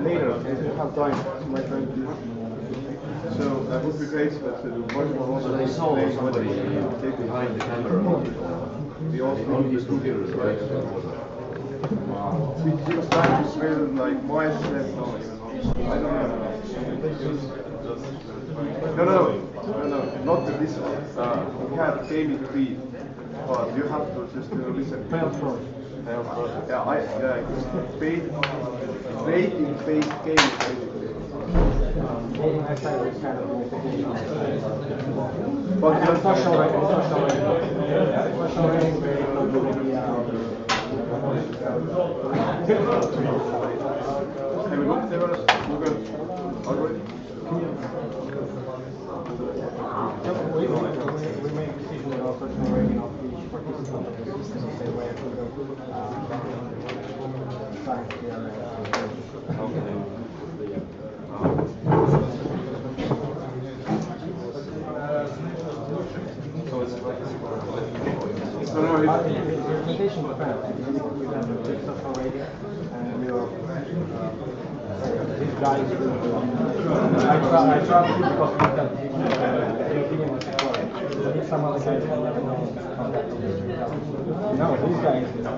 Later, if you have time, my friend. So that would be great, but much more also I saw somebody behind the camera. We also On these computers, right? We just trying to spend like my set. I don't know. No, not the this one. We have gaming feed, but you have to just listen. Yeah, it's based gaming basically. But the social have you looked there at Google already? We make a decision with our social rating of each participant of the system the same way as we go science the presentation depends. You have the big social rating and your these guys I trust you because we can your opinion is correct. But if some other guys will never know how that will no, these guys your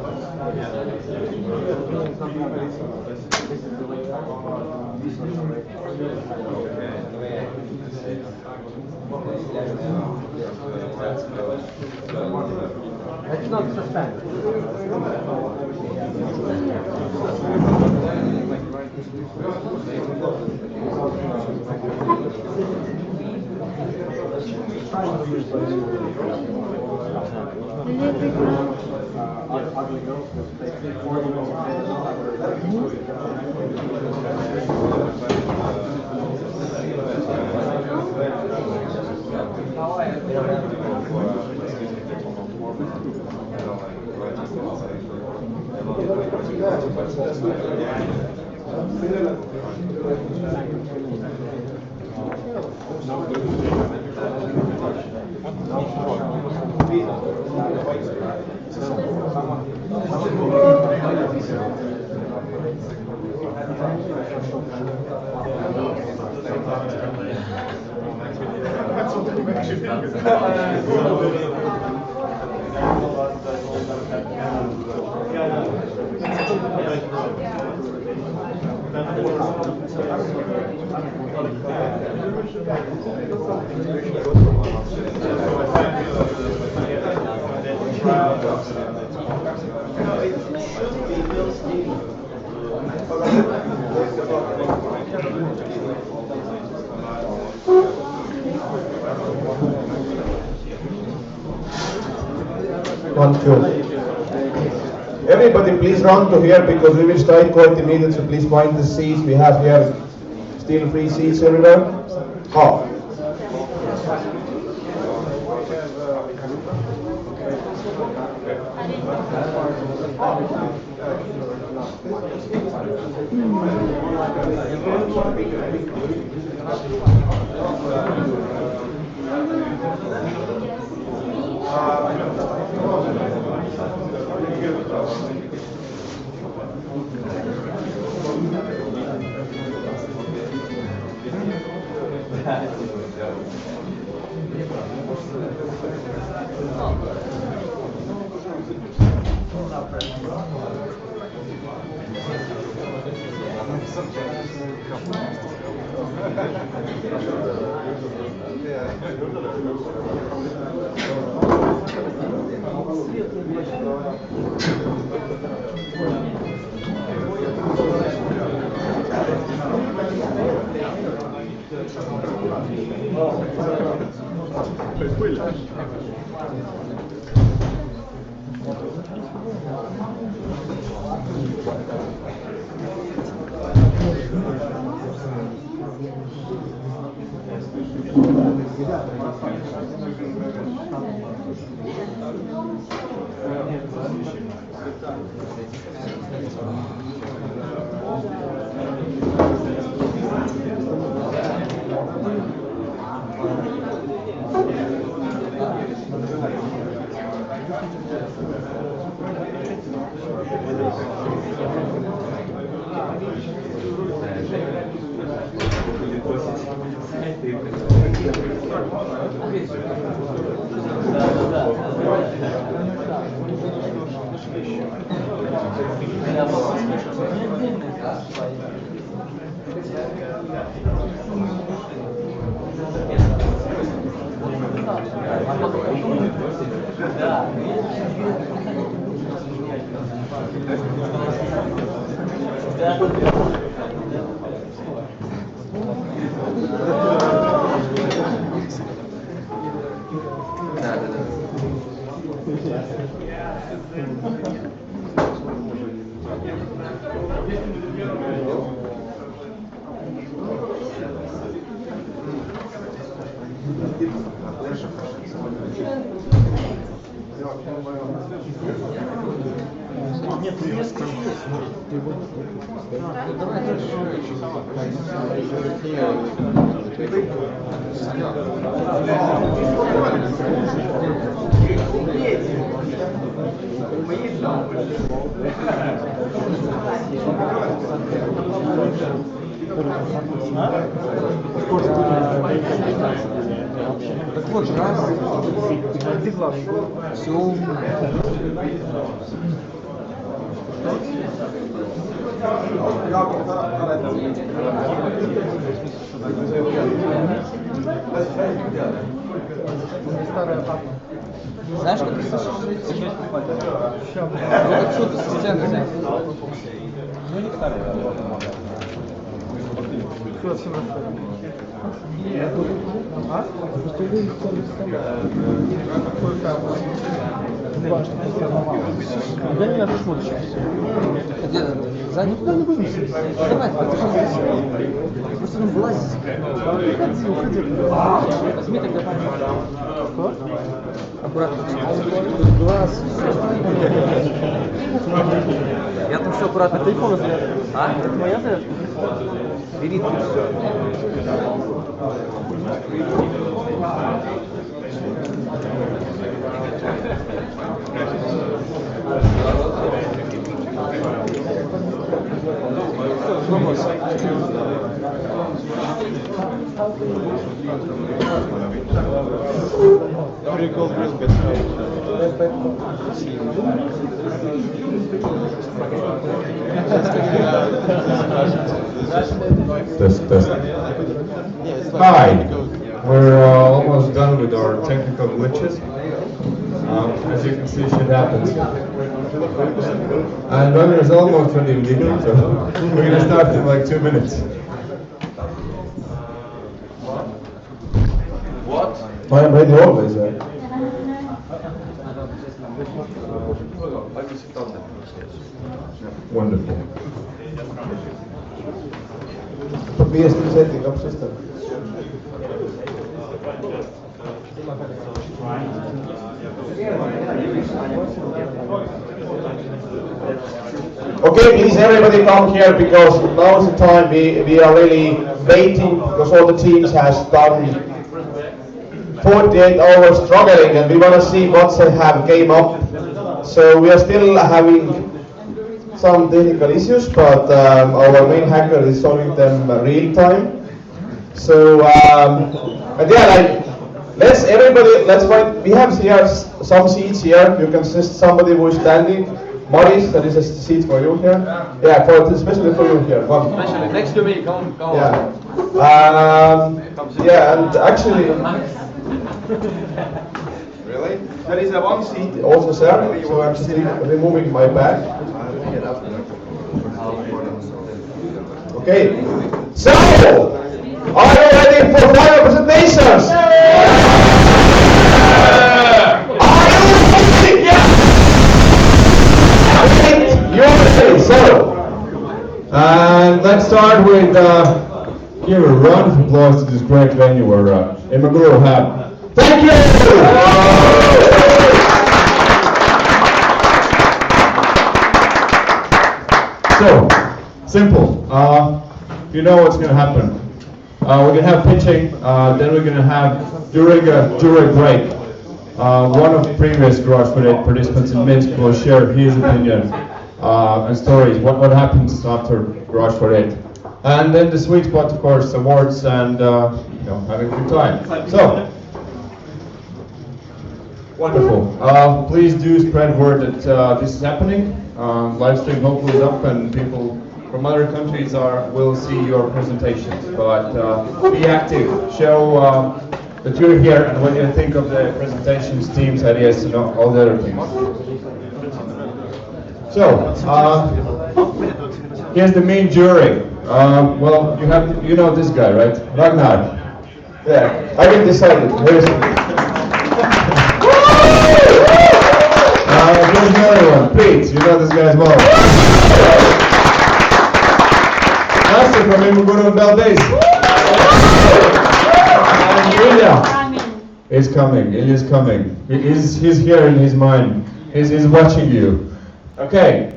opinion is not valid. This is the way this social rating. It's not suspended. Ugly girls will take 40 1, 2. Everybody please run to here because we will start quite immediately, so please find the seats. We have here still free seats everywhere. Oh. Так вот же, раз, ты главный. Все умно. Знаешь, как ты слышишь? Вот отсюда, с стенки взять. Ну, не старый. Все, всем расставим. А? Да не надо смотришь. Где? За никуда не будем. Давай, просто не вылазить. Возьми тогда. Что? Аккуратно. Глаз. Я там все аккуратно. А телефон зарядка? А? Это моя зарядка? Бери тут все. Прикол брызгать. Test. Hi, we're almost done with our technical glitches. As you can see, shit happens. And runner is almost ready immediately, so we're going to start in like 2 minutes. What? I am ready always. I will sit down there. Wonderful. BSP setting up system. Okay, please everybody come here because now is the time we are really waiting because all the teams has done 48 hours struggling and we want to see what they have came up. So we are still having some technical issues, but our main hacker is solving them real time. So and yeah, like let's find. We have here some seats here. You can assist somebody who is standing. Maurice, that is a seat for you here. Yeah, especially for you here. One. Especially next to me, come Yeah. on. Yeah, and actually. Really? There is a one seat also there, so I'm just removing my bag. Okay. So, are you ready for final presentations? Are you ready? Yeah. You're ready. So, And let's start with give a round of applause to this great venue where Imaguru have. Thank you! So, simple. You know what's going to happen. We're going to have pitching, then we're going to have, during a break, one of the previous Garage48 participants in Minsk will share his opinion and stories, what happens after Garage48. And then the sweet spot, of course, awards and having a good time. So, wonderful. Please do spread word that this is happening. Live stream hopefully is up and people from other countries will see your presentations. But be active, show that you're here and what you think of the presentations, teams, ideas, and all the other things. So, here's the main jury. Well, you know this guy, right? Ragnar. yeah, I can decide it. Here's Here's another one. Pete, you know this guy as well. Master from Imaguru and BEL.BIZ. And Ilya is coming. Ilya's coming. He's here in his mind. He's watching you. Okay.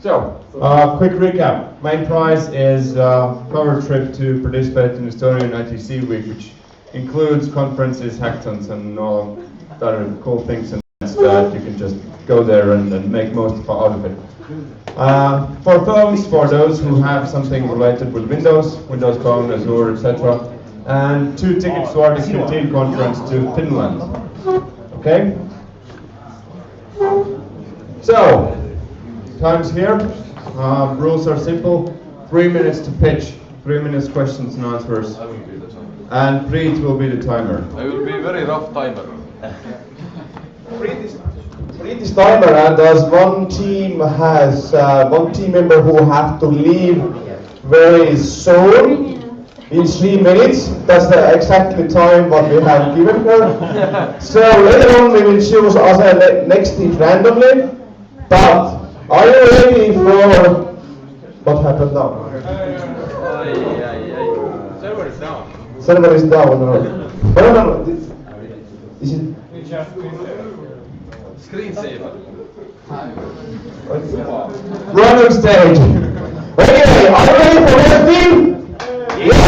Quick recap. Main prize is cover trip to participate in Estonian ITC week, which includes conferences, hackathons, and all other cool things and that you can just go there and make most out of it. For phones, for those who have something related with Windows Phone, Azure, etc. And 2 tickets to Arctic 15 conference to Finland. Okay? So, time's here. Rules are simple. 3 minutes to pitch, 3 minutes questions and answers. I will be the timer. And Preet will be the timer. I will be very rough timer. Read this timer, and as one team has one team member who have to leave very soon in 3 minutes. That's the exactly time what we have given her. So later on we will choose other next team randomly. But are you ready for what happened now? Server is down. Server is down. No. Is it? Screensaver. Run on stage. Okay, are you ready for first team? Yes.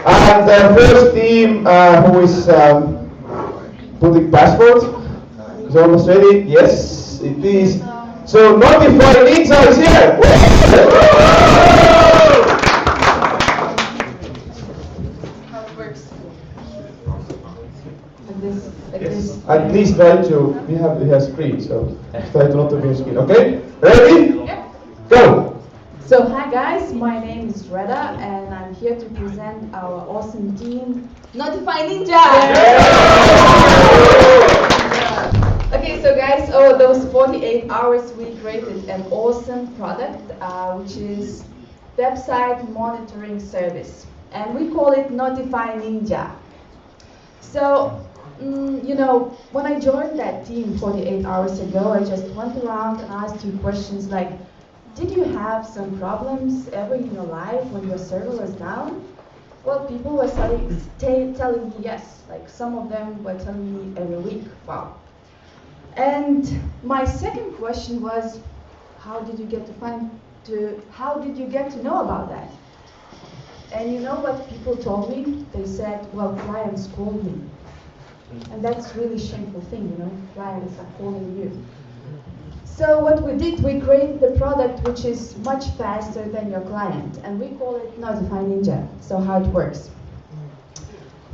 And the first team who is putting password is almost ready. Yes, it is. So Notify Ninja is here. How it works. Like this. And please try to, we have screen, so try to not to be on screen. Okay? Ready? Yep. Go! So hi guys, my name is Reda and I'm here to present our awesome team, Notify Ninja! Okay, so guys, those 48 hours we created an awesome product which is website monitoring service, and we call it Notify Ninja. So You know, when I joined that team 48 hours ago, I just went around and asked you questions like, did you have some problems ever in your life when your server was down? Well, people were telling me yes. Like some of them were telling me every week. Wow. And my second question was, how did you get to know about that? And you know what people told me? They said, well, clients called me. And that's really shameful thing, you know, clients are calling you. So what we did, we created a product which is much faster than your client, and we call it Notify Ninja. So how it works.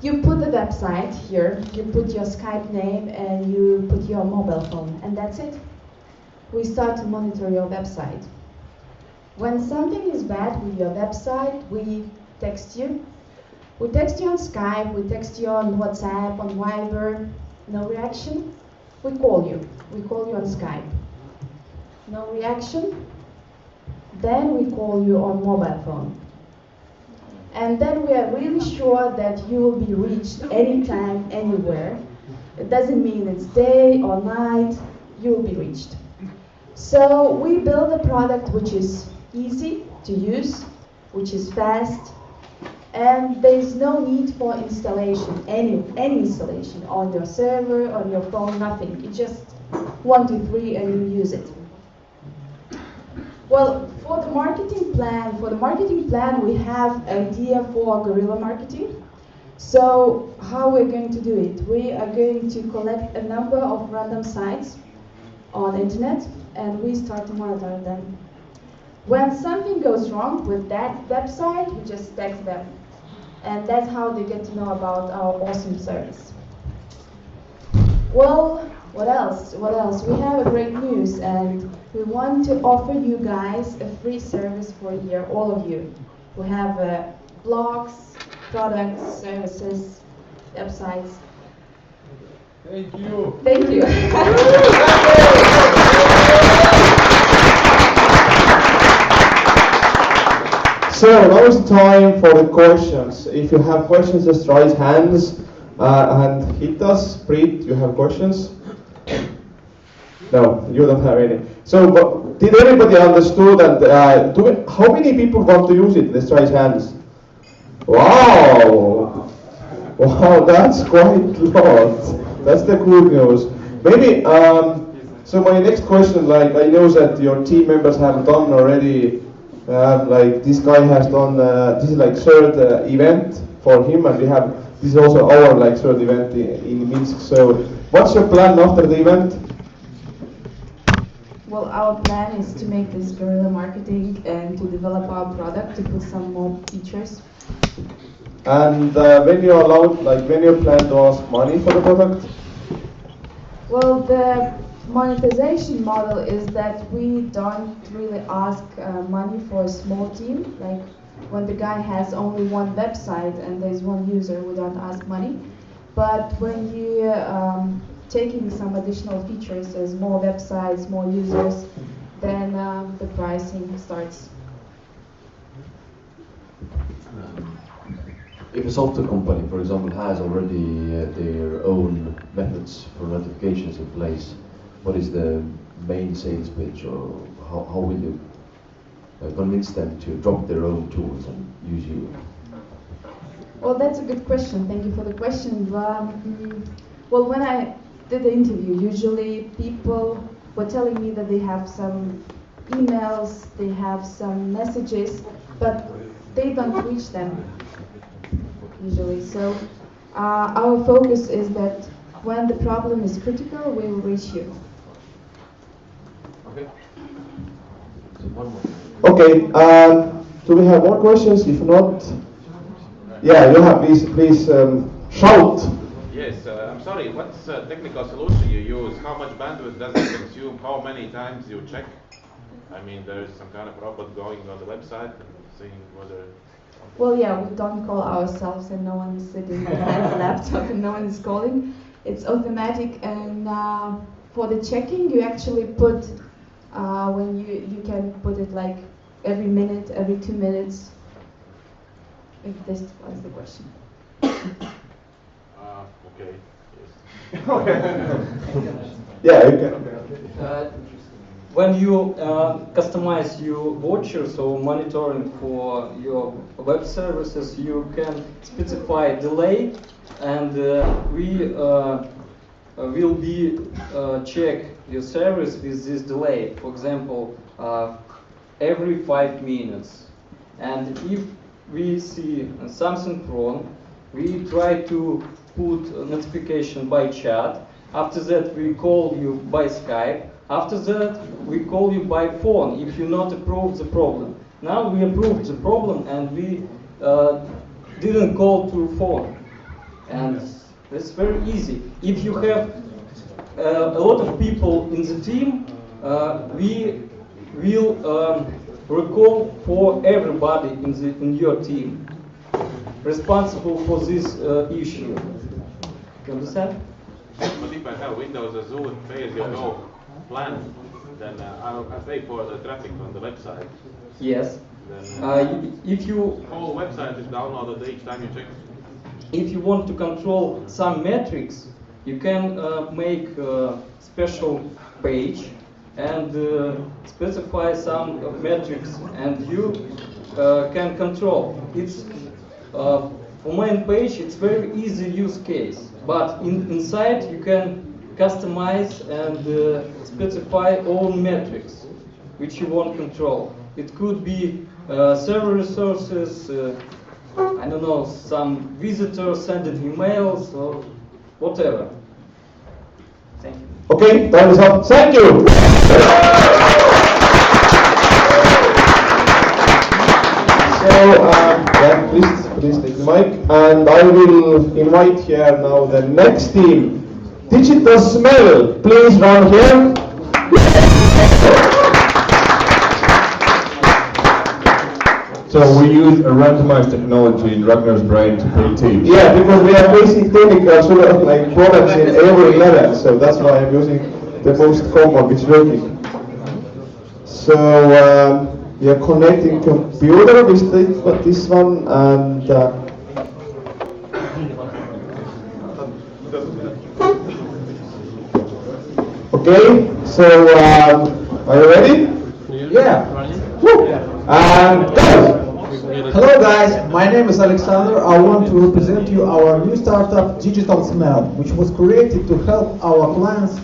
You put the website here, you put your Skype name, and you put your mobile phone, and that's it. We start to monitor your website. When something is bad with your website, we text you. We text you on Skype, we text you on WhatsApp, on Viber, no reaction. We call you on Skype. No reaction. Then we call you on mobile phone. And then we are really sure that you will be reached anytime, anywhere. It doesn't mean it's day or night, you will be reached. So we build a product which is easy to use, which is fast, and there is no need for installation, any installation on your server, on your phone, nothing. It's just 1, 2, 3 and you use it. Well, for the marketing plan, we have idea for guerrilla marketing. So how we're going to do it? We are going to collect a number of random sites on internet, and we start to monitor them. When something goes wrong with that website, we just text them. And that's how they get to know about our awesome service. Well, what else? We have a great news, and we want to offer you guys a free service for a year, all of you who have blogs, products, services, websites. Thank you. Thank you. So now is the time for the questions. If you have questions, just raise hands and hit us. Preet, you have questions? No, you don't have any. So, but did everybody understood? And how many people want to use it? Let's raise hands. Wow, wow, that's quite a lot. That's the good news. Maybe. So my next question, like I know that your team members have done already. Like this guy has done, this is like third event for him, and we have, this is also our like third event in Minsk. So what's your plan after the event? Well, our plan is to make this guerrilla marketing and to develop our product, to put some more features. And when you're allowed, like when you plan to ask money for the product? Well, the monetization model is that we don't really ask money for a small team. Like when the guy has only one website and there's one user, we don't ask money. But when you taking some additional features, as more websites, more users, then the pricing starts. If a software company, for example, has already their own methods for notifications in place, what is the main sales pitch, or how will you convince them to drop their own tools and use you? Well, that's a good question. Thank you for the question. Well, when I did the interview, usually people were telling me that they have some emails, they have some messages, but they don't reach them usually. So our focus is that when the problem is critical, we will reach you. Okay. So one more. Okay. Do we have more questions? If not, yeah, you have. Please shout. Yes, I'm sorry. What's the technical solution you use? How much bandwidth does it consume? How many times you check? I mean, there's some kind of robot going on the website and seeing whether. Well, yeah, we don't call ourselves, and no one is sitting behind the laptop, and no one is calling. It's automatic, and for the checking, you actually put when you can put it like every minute, every 2 minutes. If this was the question. Okay. Yes. Yeah, you can. When you customize your watchers or monitoring for your web services, you can specify delay, and we will be check your service with this delay. For example, every 5 minutes. And if we see something wrong, we try to put a notification by chat. After that, we call you by Skype. After that, we call you by phone if you not approve the problem. Now we approved the problem and we didn't call through phone. And it's very easy. If you have a lot of people in the team, we will recall for everybody in your team responsible for this issue. You understand? But if I have Windows Azure pay-as-you-go plan, then I pay for the traffic on the website. Yes. Then If you whole website is downloaded each time you check. if you want to control some metrics, you can make a special page and specify some metrics, and you can control. It's for main page, it's very easy use case, but inside you can customize and specify own metrics which you want control. It could be server resources, I don't know, some visitors sending emails or whatever. Thank you. Okay, time is up. Thank you. So, yeah, please take the mic, and I will invite here now the next team. Digital Smell, please round here. So we use a randomized technology in Ragnar's brain to create teams. Yeah, because we have basic technical sort of like products in every level, so that's why I'm using the most common, which is working. So we are connecting computer with this one, and okay. So are you ready? Yeah. Guys. Hello guys, my name is Alexander. I want to represent you our new startup Digital Smell, which was created to help our clients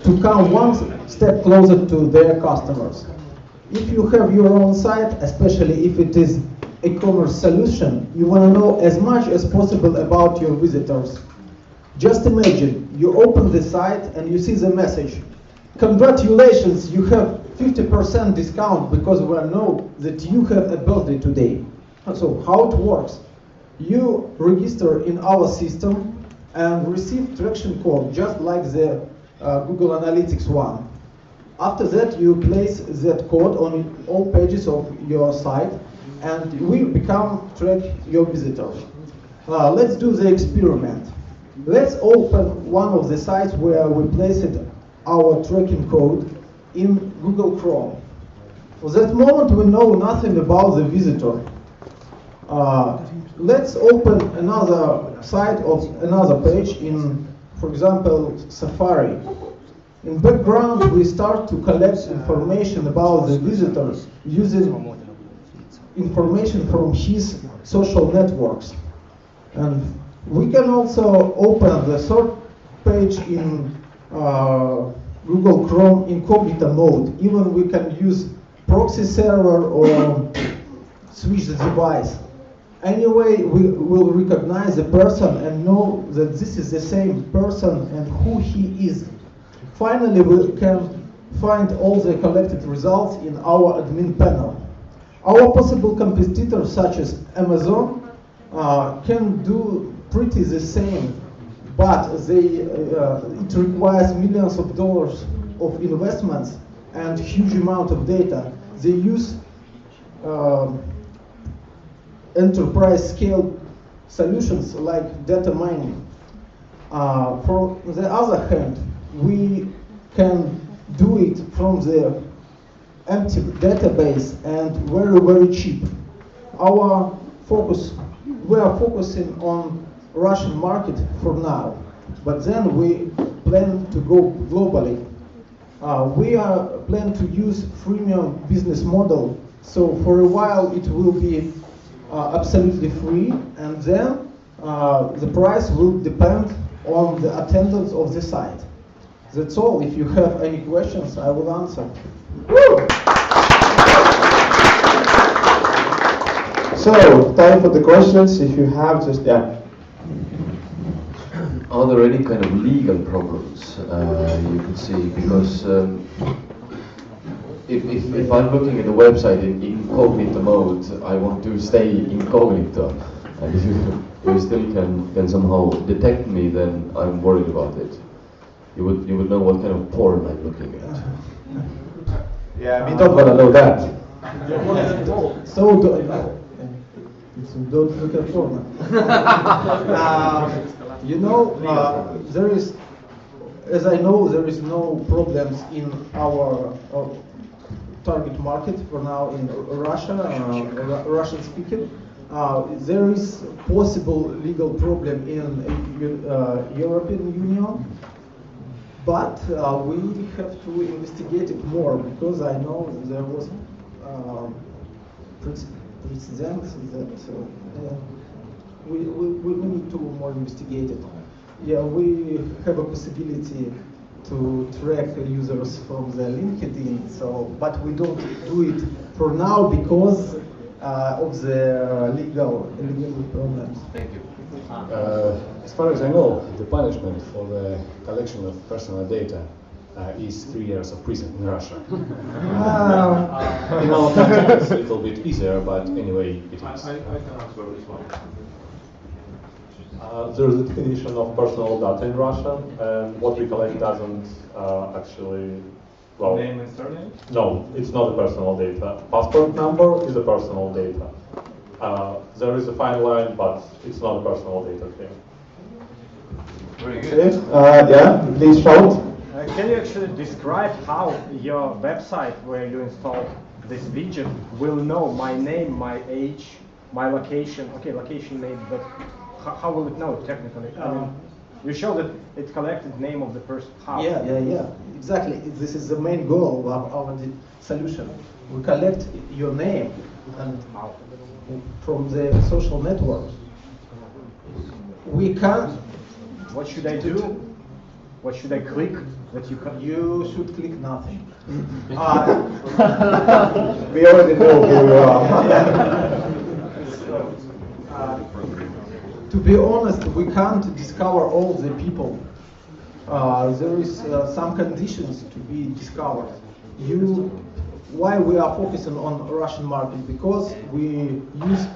to come one step closer to their customers. If you have your own site, especially if it is a e-commerce solution, you want to know as much as possible about your visitors. Just imagine, you open the site and you see the message. Congratulations, you have 50% discount because we know that you have a birthday today. So how it works? You register in our system and receive traction code just like the Google Analytics one. After that, you place that code on all pages of your site and we become track your visitors. Let's do the experiment. Let's open one of the sites where we placed our tracking code in Google Chrome. For that moment, we know nothing about the visitor. Let's open another site of another page in, for example, Safari. In background, we start to collect information about the visitors using information from his social networks. And we can also open the third page in Google Chrome incognito mode. Even we can use proxy server or switch the device. Anyway, we will recognize the person and know that this is the same person and who he is. Finally, we can find all the collected results in our admin panel. Our possible competitors, such as Amazon, can do pretty the same, but it requires millions of dollars of investments and huge amount of data. They use enterprise scale solutions like data mining. For the other hand, we can do it from the empty database and very, very cheap. We are focusing on Russian market for now. but then we plan to go globally. We are plan to use freemium business model, so for a while it will be absolutely free, and then the price will depend on the attendance of the site. That's all. If you have any questions, I will answer. Woo! So, time for the questions. If you have, just Are there any kind of legal problems you could see? Because if I'm looking at the website in incognito mode, I want to stay incognito. And if you still can somehow detect me, then I'm worried about it. You would know what kind of porn I'm looking at. Yeah, we don't want to know that. So don't look at porn. There is, as I know, there is no problems in our target market for now in Russia, Russian speaking. There is possible legal problem in European Union, but we have to investigate it more, because I know there was precedent that we need to more investigate it. Yeah, we have a possibility to track users from the LinkedIn, but we don't do it for now because of the legal problems. Thank you. As far as I know, the punishment for the collection of personal data is 3 years of prison in Russia. In our country it's a little bit easier, but anyway, it is. I can answer this one. There's a definition of personal data in Russia, and what we collect doesn't actually, well... Name and surname? No, it's not a personal data. Passport number is a personal data. There is a fine line, but it's not a personal data thing. Very good. Yeah, please shout. Can you actually describe how your website where you installed this widget will know my name, my age, my location? Okay, location maybe, but how will it know technically? I mean, you show that it collected name of the person. How? Yeah, exactly. This is the main goal of our solution. We collect your name and from the social networks. We can. What should I do? What should I click? That you should click nothing. We already know who you are. To be honest, we can't discover all the people. There is some conditions to be discovered. Why we are focusing on Russian market? Because we use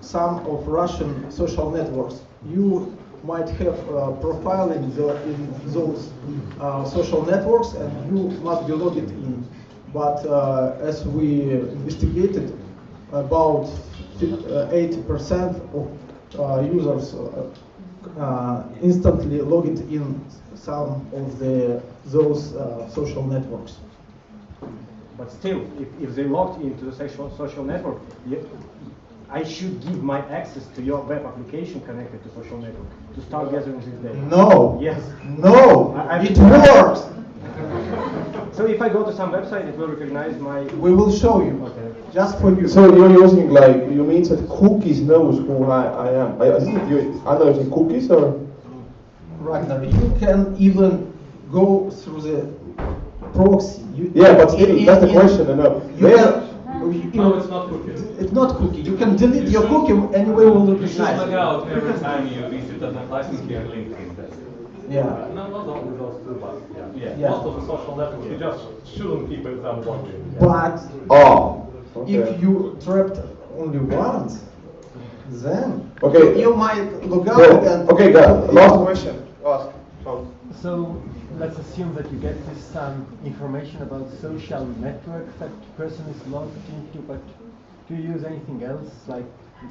some of Russian social networks. You might have a profile in those social networks, and you must be logged in. But as we investigated, about 80% of users instantly logged in some of those social networks. But still, if they logged into the social network, I should give my access to your web application connected to social network to start gathering this data. No. Yes. No. It works. So if I go to some website, it will recognize my... We will show you. Okay. Just for you. So you're using, like, you mean that cookies knows who I am? Are you using cookies or? Ragnar, you can even go through the proxy. Yeah, but still, that's the question. No, it's not cookie. It's not cookie. You can delete your cookie anyway. Will You should log out every time you visit a license key on LinkedIn. Yeah. No, not only those two, but Yeah. most of the social networks, you just shouldn't keep it unwanted. But okay. if you trapped only once, then okay, you might log out and... Okay, last question. Ask. So let's assume that you get some information about social networks that person is logged into, but do you use anything else, like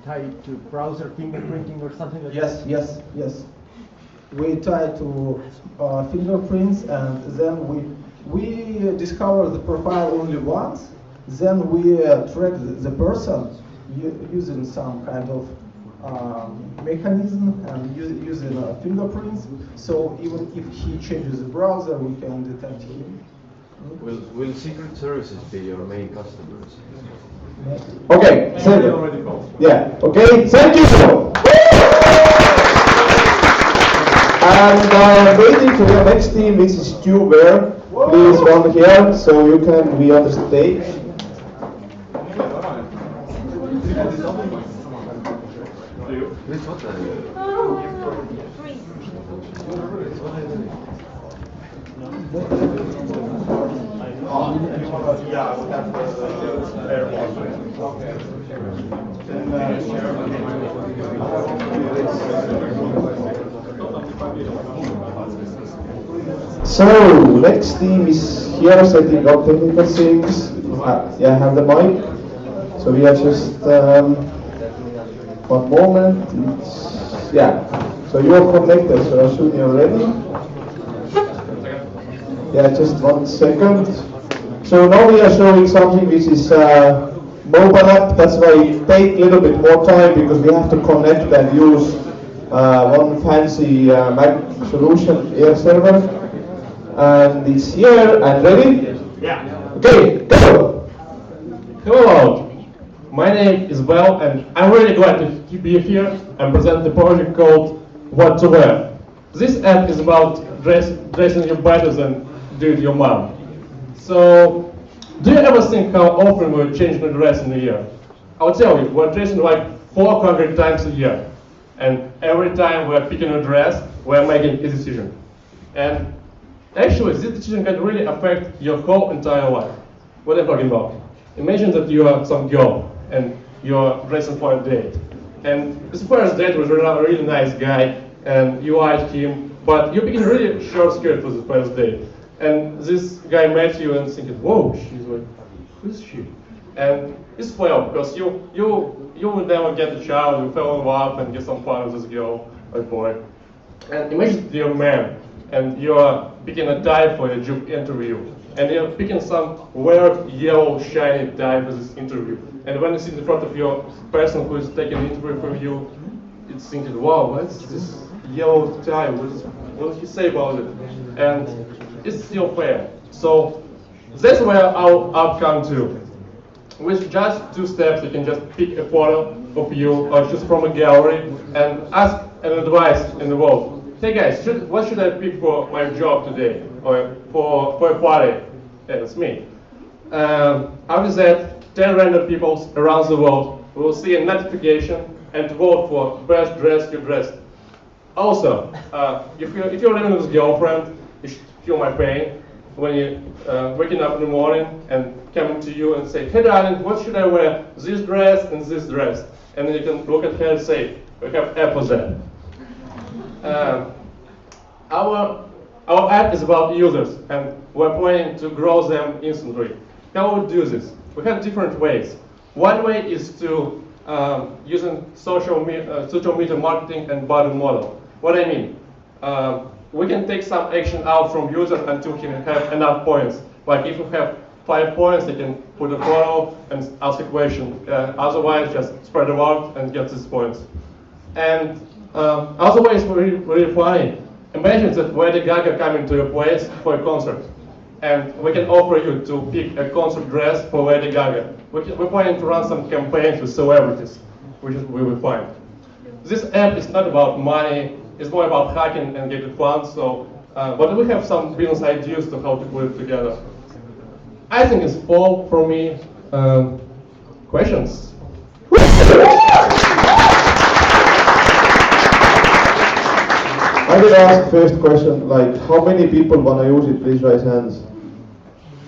tie it to browser fingerprinting or something like that? Yes. We tie to fingerprints, and then we discover the profile only once. Then we track the person using some kind of mechanism and using fingerprints. So even if he changes the browser, we can detect him. Will Secret Services be your main customers? Okay, yeah, okay, thank you. And waiting for your next team, which is Stu Ware. Please run here so you can be on the stage. So, next team is here setting up technical things. Yeah, have the mic. So we are just, one moment. Yeah, so you're connected, so I assume you're ready. Yeah, just 1 second. So now we are showing something which is mobile app. That's why it takes a little bit more time because we have to connect and use one fancy Mac solution, air server. And it's here and ready? Yeah. Okay, go! Hello, my name is BEL, and I'm really glad to be here and present the project called What to Wear. This app is about dressing you better than do your mom. So, do you ever think how often we're changing a dress in a year? I'll tell you, we're dressing like 400 times a year. And every time we're picking a dress, we're making a decision. And actually, this decision can really affect your whole entire life. What I'm talking about? Imagine that you are some girl and you're dressing for a date. And this first date was a really nice guy and you like him, but you're picking a really short skirt for the first date. And this guy met you and thinking, whoa, she's like, who's she? And it's fail because you will never get a child, you fell in love and get some fun with this girl or boy. And imagine you're a man and you're picking a tie for a job interview. And you're picking some weird yellow shiny tie for this interview. And when you sit in front of your person who is taking an interview from you, it's thinking, wow, what's this yellow tie? What did he say about it? And it's still fair. So that's where our app comes to. With just 2 steps, you can just pick a photo of you or just from a gallery and ask an advice in the world. Hey guys, what should I pick for my job today? Or for a party? Yeah, that's me. After that, 10 random people around the world will see a notification and vote for best dress you dressed. Also, if you're living with a girlfriend, you should feel my pain when you're waking up in the morning and coming to you and say, hey darling, what should I wear? This dress and this dress. And then you can look at her and say, we have app for that. Our app is about users and we're planning to grow them instantly. How we do this? We have different ways. One way is to using social media marketing and button model. What I mean? We can take some action out from user until he have enough points. Like if you have 5 points, you can put a photo and ask a question. Otherwise, just spread the word and get these points. And other way is really funny. Imagine that Lady Gaga coming to your place for a concert. And we can offer you to pick a concert dress for Lady Gaga. We're planning to run some campaigns with celebrities, which is really fun. This app is not about money, it's more about hacking and getting fun, so, but we have some business ideas to how to put it together. I think it's all for me. Questions? I will ask first question, like, how many people want to use it? Please raise hands.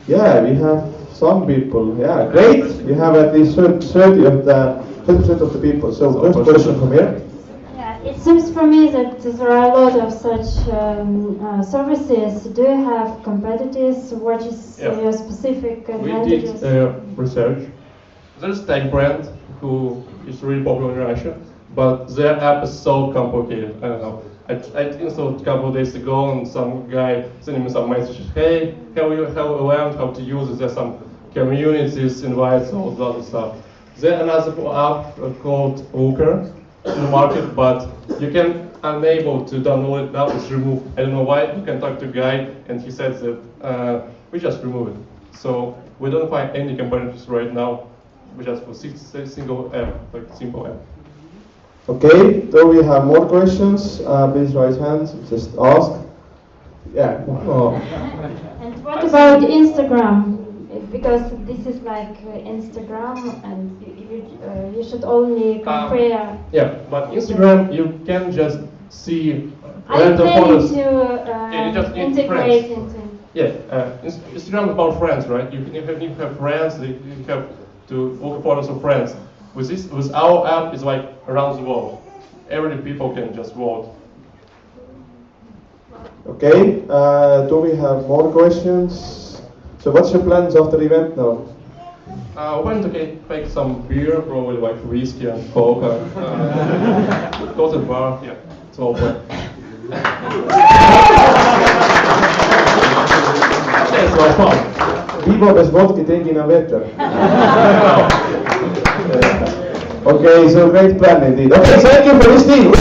Yeah, we have some people. Yeah, great. We have at least 30% of the people. So first question from here. Yeah, it seems for me that there are a lot of such services. Do you have competitors? What is your specific advantages? We did research. There's tech brand who is really popular in Russia, but their app is so complicated. I don't know. I installed a couple of days ago and some guy sent me some messages. Hey, have you learned how to use it? There's some communities, invites, all that other stuff. There's another app called Looker, in the market, but you can unable to download it now. It's removed. I don't know why. You can talk to a guy, and he says that we just remove it. So we don't find any competitors right now. We just for single app, like simple app. Okay, do we have more questions? Please raise hands, just ask. Yeah. Oh. And what about Instagram? Because this is like Instagram, and you should only compare. Yeah, but Instagram you can just see I'm random planning photos. to You just need integrate friends. into. Yeah, Instagram is about friends, right? You have friends. You have to look at photos of friends. With our app, it's like around the world. Every people can just vote. Okay, do we have more questions? So what's your plans after the event now? We're going to take some beer, probably like whiskey and coke. Go to the bar. Yeah, it's all fun. It's all fun. Vivo bez vodki tegi na veter. Okay, so great plan indeed. Okay, thank you for listening.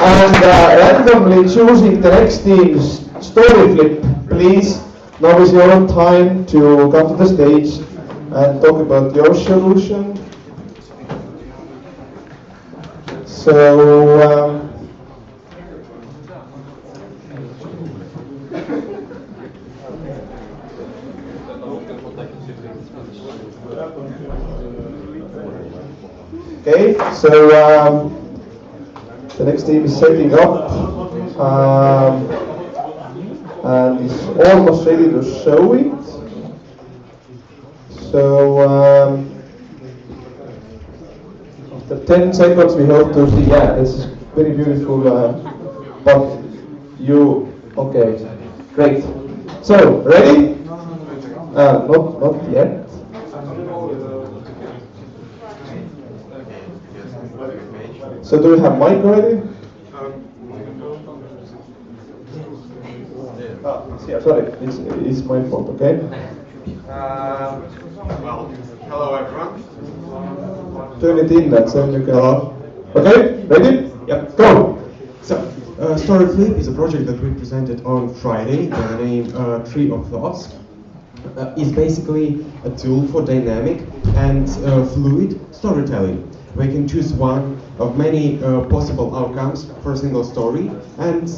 And randomly choosing the next team's story flip, please. Now is your time to come to the stage and talk about your solution. So, okay, so the next team is setting up and is almost ready to show it. So after 10 seconds we hope to see, yeah, it's very beautiful, but you, okay, great. So, ready? Not yet. So do we have mic ready? Yeah, sorry, it's my fault, okay? Well, hello everyone. Turn it in, that's it, you can. Okay, ready? Yeah, go! So, Story Flip is a project that we presented on Friday by the name Tree of Thoughts. It's basically a tool for dynamic and fluid storytelling. We can choose one of many possible outcomes for a single story and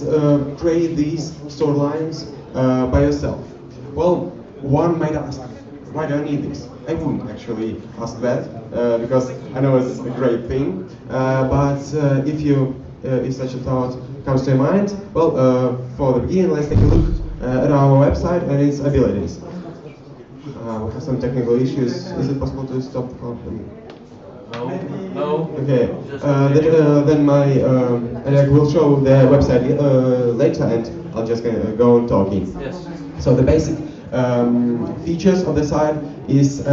create these storylines by yourself. Well, one might ask, why do I need this? I wouldn't actually ask that because I know it's a great thing. But if such a thought comes to your mind, well, for the beginning, let's take a look at our website and its abilities. We have some technical issues. Is it possible to stop? No. Okay. Then I will show the website later, and I'll just go on talking. Yes. So the basic features of the site is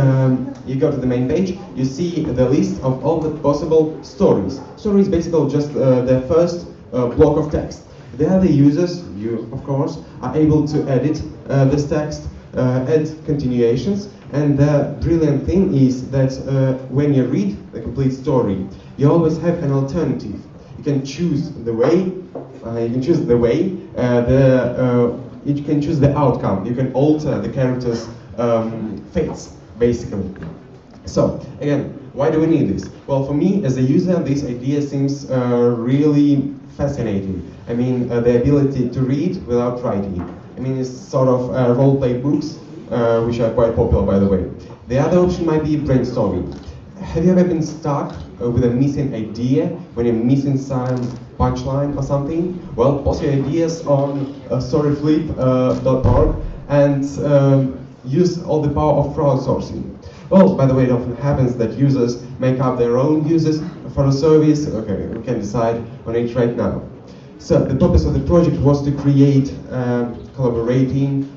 you go to the main page, you see the list of all the possible stories. Stories basically just the first block of text. The other users, you of course, are able to edit this text, add continuations, and the brilliant thing is that when you read the complete story, you always have an alternative. You can choose the way, you can choose the outcome. You can alter the character's fates, basically. So, again, why do we need this? Well, for me, as a user, this idea seems really fascinating. I mean, the ability to read without writing. I mean, it's sort of role-play books, which are quite popular, by the way. The other option might be brainstorming. Have you ever been stuck with a missing idea when you're missing some punchline or something? Well, post your ideas on storyflip.org and use all the power of crowdsourcing. Well, by the way, it often happens that users make up their own uses for a service. Okay, we can decide on it right now. So the purpose of the project was to create a collaborating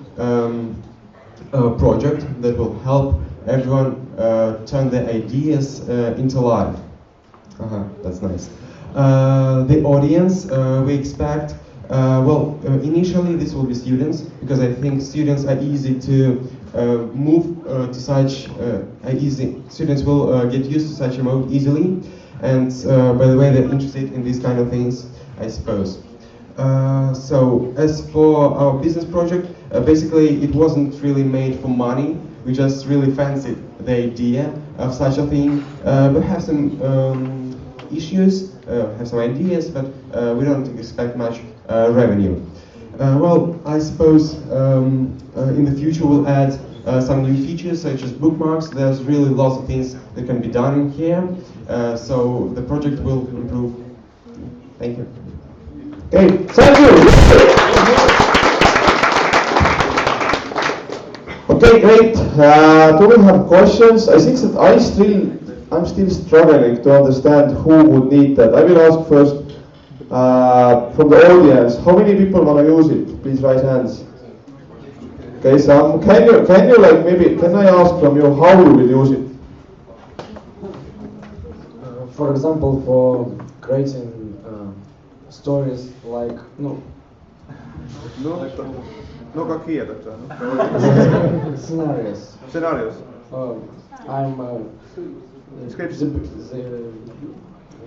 project that will help everyone turn their ideas into life. That's nice. The audience, we expect, initially this will be students, because I think students are easy to move to such easy. Students will get used to such a mode easily, and by the way, they're interested in these kind of things, I suppose. So as for our business project, basically it wasn't really made for money. We just really fancied the idea of such a thing. We have some issues, have some ideas, but we don't expect much revenue. Well, I suppose in the future we'll add some new features such as bookmarks. There's really lots of things that can be done in here, so the project will improve. Thank you. Okay, thank you. Okay, great. Do we have questions? I think that I'm still struggling to understand who would need that. I will ask first from the audience. How many people want to use it? Please raise hands. Okay, so can you like maybe can I ask from you how you will use it? For example, for creating stories like какие это? Scenarios. Scenarios. I'm the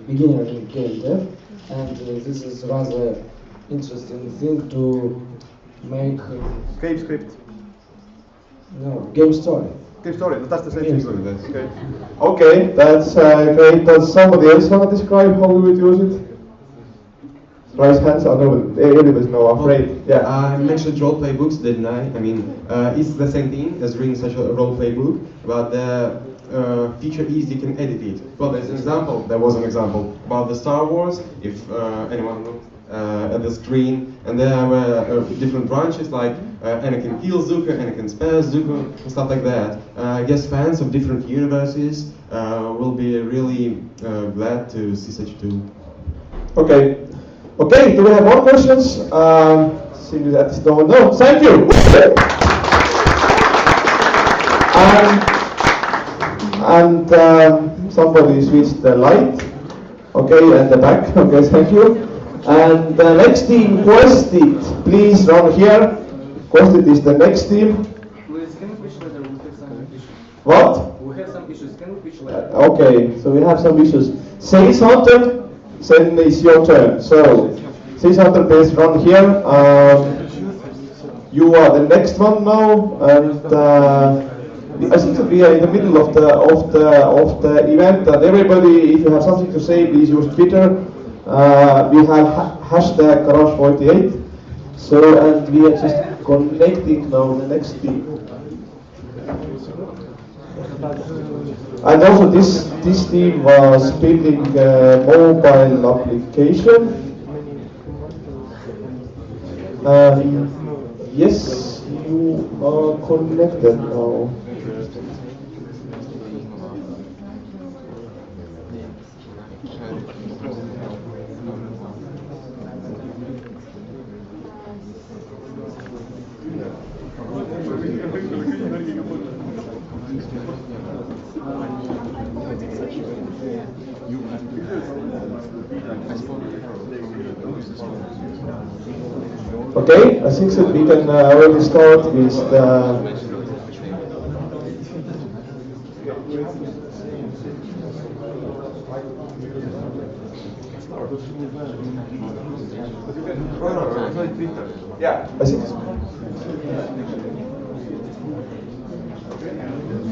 beginner in game dev, and this is rather interesting thing to make. Game script. No, game story. Game story. That's the same thing. Okay. Okay, that's great. Does somebody else want to describe how we would use it? Raise hands. I know everybody's afraid. Yeah. I mentioned roleplay books, didn't I? I mean, it's the same thing as reading such a roleplay book, but the feature is you can edit it. Well, there's an example. There was an example about the Star Wars. If anyone looked at the screen, and there were different branches like Anakin kills Zuko, Anakin spares Zuko, and stuff like that. I guess fans of different universes will be really glad to see such a tool. Okay. Okay, do we have more questions? Seems that no. Thank you. And somebody switched the light. Okay, at the back. Okay, thank you. And the next team, Quested, please run here. Quested is the next team. What? We have some issues. Can we pitch later? Okay, so we have some issues. Sales Hunter, then it's your turn. So, Sales Hunter, please run here. You are the next one now, and I think that we are in the middle of the event. And everybody, if you have something to say, please use Twitter. We have hashtag Garage48. So, and we are just connecting now the next team. And also this team was building a mobile application. Yes, you are connected now. Okay, I think that we can already start with the... Yeah, I think so.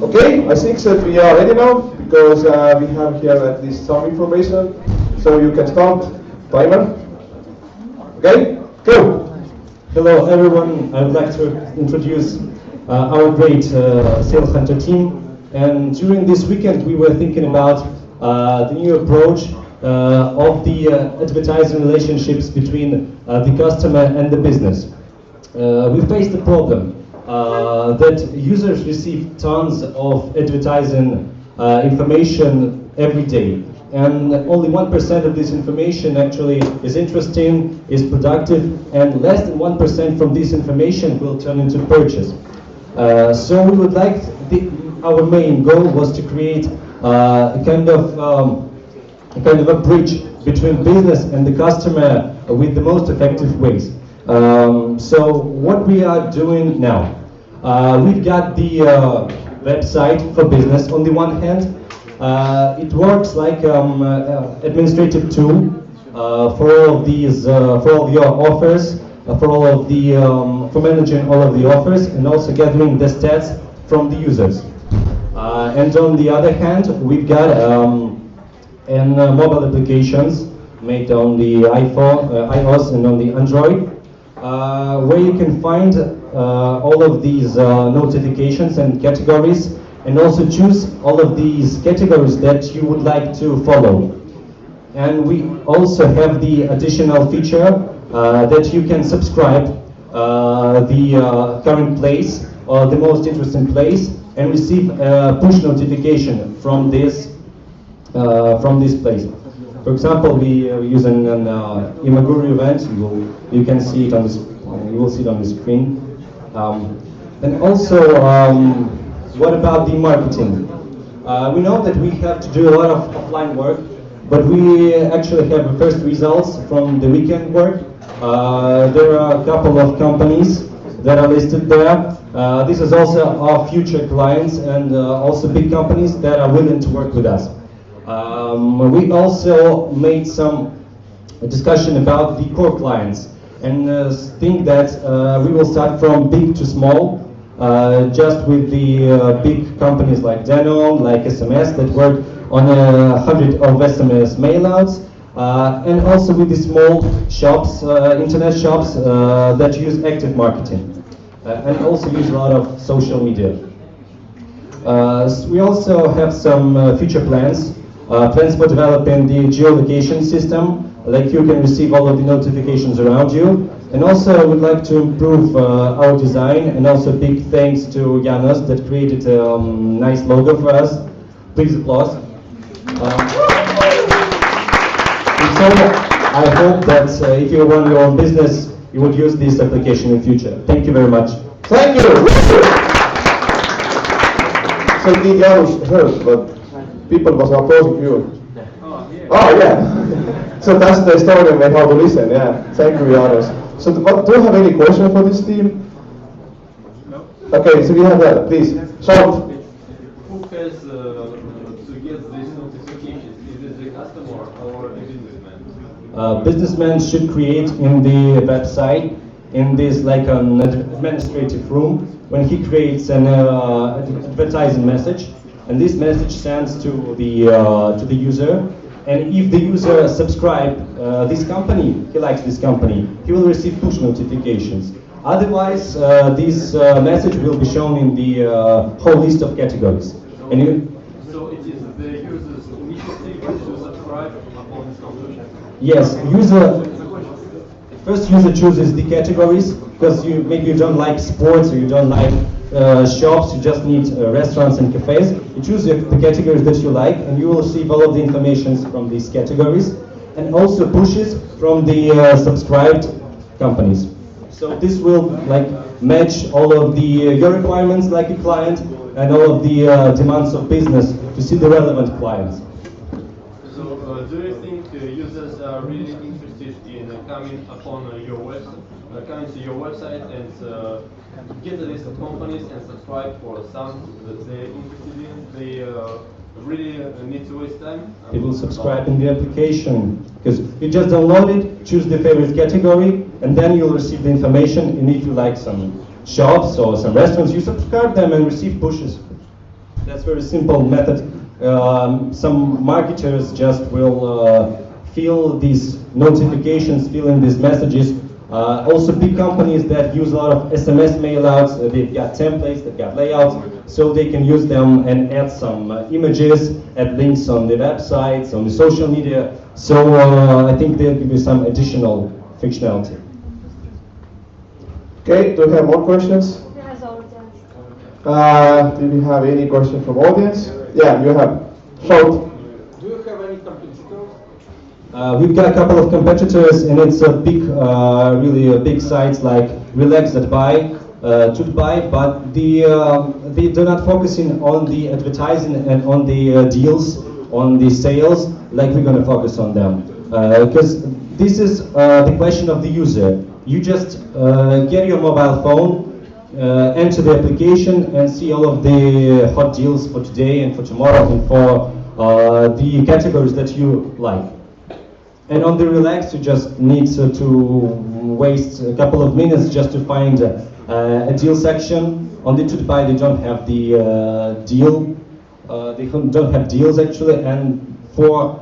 Okay, I think that we are ready now, because we have here at least some information. So you can start, timer. Okay, go. Hello everyone, I would like to introduce our great Sales Hunter team. And during this weekend we were thinking about the new approach of the advertising relationships between the customer and the business. We faced the problem that users receive tons of advertising information every day. And only 1% of this information actually is interesting, is productive, and less than 1% from this information will turn into purchase. So we would like, our main goal was to create a kind of a bridge between business and the customer with the most effective ways. So what we are doing now, We've got the website for business on the one hand. It works like administrative tool for all of these, for all your offers, for all of the, for managing all of the offers, and also gathering the stats from the users. And on the other hand, we've got mobile applications made on the iPhone, iOS, and on the Android, where you can find all of these notifications and categories, and also choose all of these categories that you would like to follow. And we also have the additional feature that you can subscribe the current place or the most interesting place and receive a push notification from this place. For example, we are using an Imaguru event. You can see it on this. You will see it on the screen. And also, what about the marketing? We know that we have to do a lot of offline work, but we actually have the first results from the weekend work. There are a couple of companies that are listed there. This is also our future clients and also big companies that are willing to work with us. We also made some discussion about the core clients and think that we will start from big to small, just with the big companies like Danone, like SMS that work on 100 of SMS mailouts, and also with the small shops, internet shops that use active marketing and also use a lot of social media. We also have some future plans. Plans for developing the geolocation system, like you can receive all of the notifications around you. And also I would like to improve our design, and also big thanks to Janos that created a nice logo for us. Please applause. And so I hope that if you run your own business, you would use this application in future. Thank you very much. Thank you. So the Janos heard, but people was opposing you. Oh yeah. So that's the story and how to listen. Yeah. Thank you, Janos. So do you have any question for this team? No. Okay. So we have that. Please shout. Who has to get these notifications? Is it the customer or a businessman? Businessman should create in the website, in this like an administrative room, when he creates an advertising message. And this message sends to the user, and if the user subscribe this company, he likes this company, he will receive push notifications. Otherwise, this message will be shown in the whole list of categories. So it is the user's initiative to subscribe upon this company? Yes, first user chooses the categories, because maybe you don't like sports, or you don't like shops, you just need restaurants and cafes. You choose the categories that you like, and you will receive all of the information from these categories, and also pushes from the subscribed companies. So this will like match all of the your requirements like a client, and all of the demands of business to see the relevant clients. So do you think users are really interested in coming upon your website, coming to your website and get a list of companies and subscribe for some that they're interested in? They really need to waste time? They will subscribe in the application, because you just download it, choose the favorite category, and then you'll receive the information. And if you like some shops or some restaurants, you subscribe them and receive pushes. That's a very simple method. Some marketers just will fill these notifications, fill in these messages. Also big companies that use a lot of SMS mailouts, they've got templates, they've got layouts, so they can use them and add some images, add links on the websites, on the social media. So I think they'll give you some additional functionality. Okay, do we have more questions? Yes, audience. Do we have any question from audience? Yeah, you have. Shout. Do you have any competitors? We've got a couple of competitors, and it's a big, really big sites like Relax.buy, To.buy, but they're not focusing on the advertising and on the deals, on the sales, like we're going to focus on them. Because this is the question of the user. You just get your mobile phone, enter the application and see all of the hot deals for today and for tomorrow and for the categories that you like. And on the relax, you just need to waste a couple of minutes just to find a deal section. On the to buy, they don't have the deal. They don't have deals actually. And for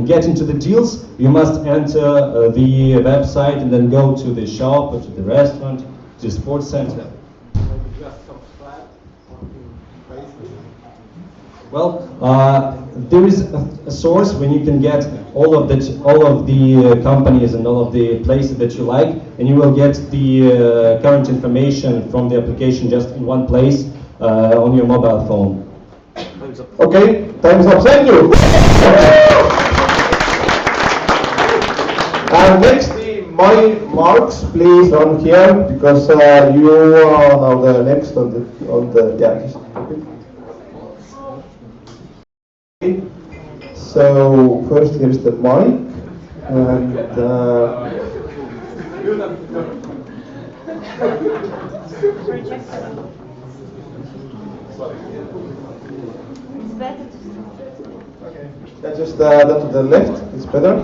getting to the deals, you must enter the website and then go to the shop or to the restaurant, to the sports center. Well, there is a source when you can get all of the companies and all of the places that you like, and you will get the current information from the application just in one place on your mobile phone. Okay, time's up. Thank you. And next, my marks, please, on here because you are now the next on the yeah. So first here's the mic, and just that to the left, it's better.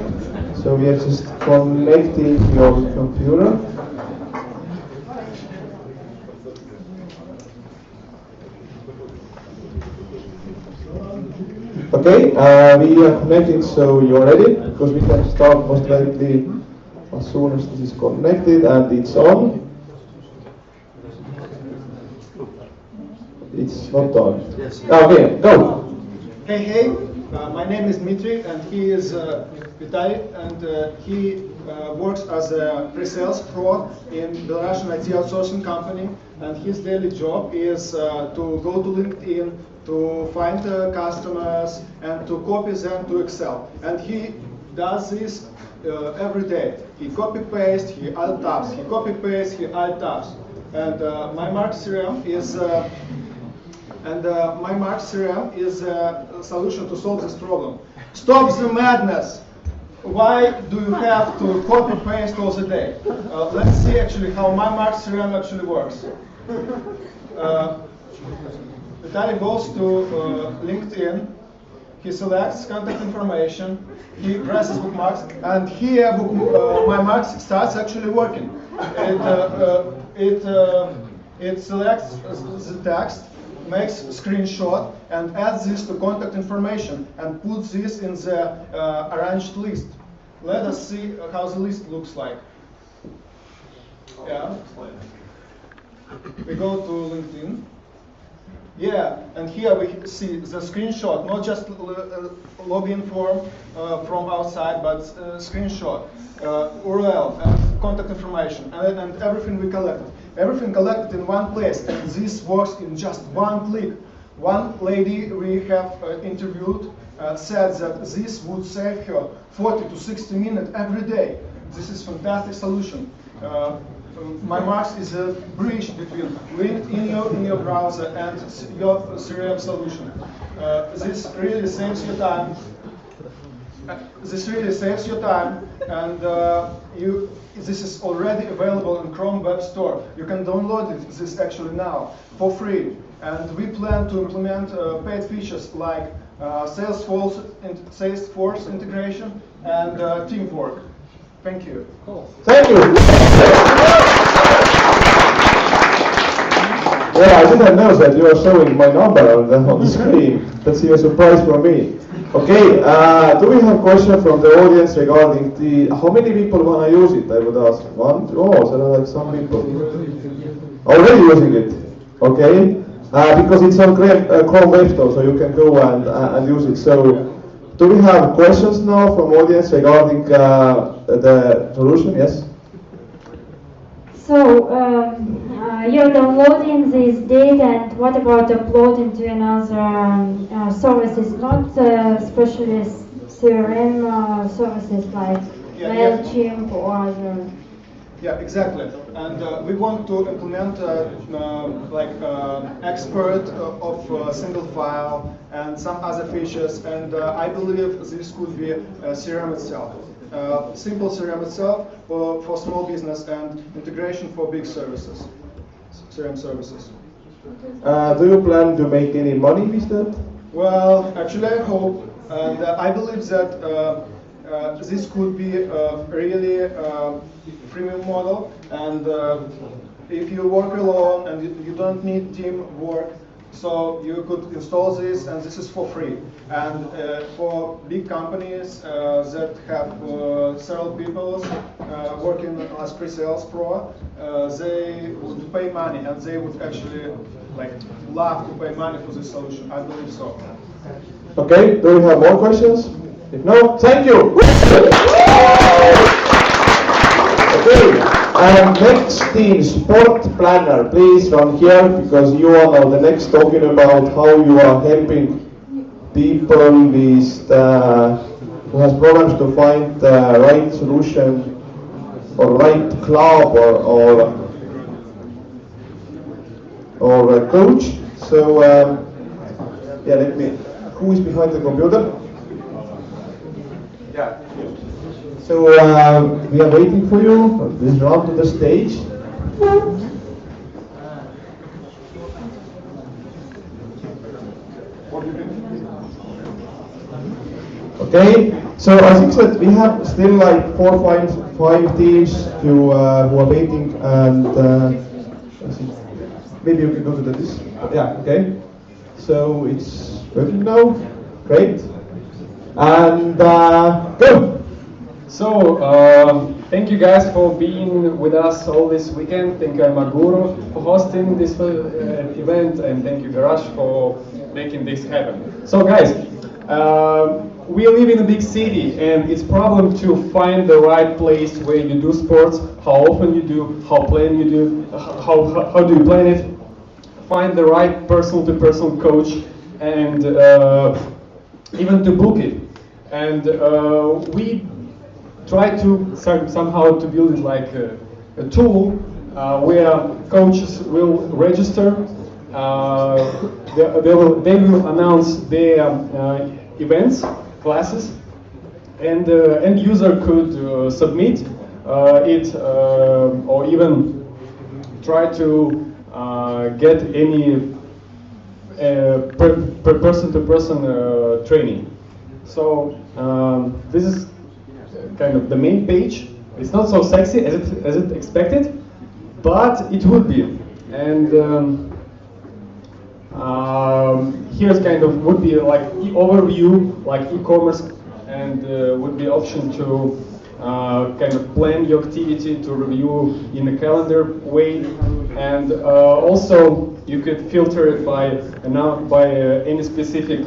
So we are just connecting your computer. Okay, we are connected, so you're ready, because we can start most likely as soon as this is connected and it's on. It's not on. Yes. Okay, go. Hey, my name is Dmitry, and he is Vitaly, and he works as a pre-sales pro in Belarusian IT outsourcing company, and his daily job is to go to LinkedIn, to find customers, and to copy them to Excel. And he does this every day. He copy-paste, he alt-tabs, he copy-paste, he alt-tabs. And my Mark CRM is a solution to solve this problem. Stop the madness! Why do you have to copy-paste all the day? Let's see actually how my Mark CRM actually works. Vitaly goes to LinkedIn, he selects contact information, he presses bookmarks, and here my marks starts actually working. It selects the text, makes a screenshot, and adds this to contact information and puts this in the arranged list. Let us see how the list looks like. Yeah. We go to LinkedIn. Yeah, and here we see the screenshot, not just login form from outside, but screenshot, URL, and contact information, and everything we collected. Everything collected in one place, and this works in just one click. One lady we have interviewed said that this would save her 40 to 60 minutes every day. This is a fantastic solution. My Marks is a bridge between LinkedIn in your browser and your CRM solution. This really saves your time. And this is already available in Chrome Web Store. You can download this actually now for free. And we plan to implement paid features like Salesforce integration and teamwork. Thank you. Cool. Thank you. Yeah, I didn't know that you are showing my number on the screen. That's a surprise for me. Okay, do we have questions from the audience regarding how many people want to use it? I would ask. One, two, oh, there are like some people already using it. Okay, because it's on Chrome Web Store, so you can go and use it. So, do we have questions now from audience regarding the solution? Yes. So you're downloading this data, and what about uploading to another services, not especially CRM services like MailChimp or other? Yeah, exactly. And we want to implement expert of single file and some other features. And I believe this could be CRM itself. Simple CRM itself for small business and integration for big services. CRM services. Do you plan to make any money with that? Well, actually I hope, and I believe that this could be a really freemium model, and if you work alone and you don't need teamwork, so you could install this, and this is for free. And for big companies that have several people working as pre-sales pro, they would pay money, and they would actually love to pay money for this solution. I believe so. Okay, do we have more questions? If no, thank you. Okay, next team, sport planner, please from here, because you are now the next talking about how you are helping people with who has problems to find the right solution or right club or a coach. So yeah, who is behind the computer? Yeah. So we are waiting for you. Please run to the stage. Okay, so I think that we have still like 4 or 5 teams who are waiting, and maybe you can go to this. Yeah, okay. So it's working now. Great. And go. So, thank you guys for being with us all this weekend. Thank you, Imaguru, for hosting this event, and thank you, Garage, for making this happen. So, guys, we live in a big city, and it's a problem to find the right place where you do sports, how often you do, how plan you do, how do you plan it, find the right person-to-person coach, and even to book it. And we try to somehow to build it like a tool where coaches will register. They will announce their events, classes, and the end user could submit it or even try to get any person-to-person training. So this is kind of the main page. It's not so sexy as it expected, but it would be. And here's kind of would be like overview, like e-commerce, and would be option to kind of plan your activity, to review in a calendar way, and also you could filter it by any specific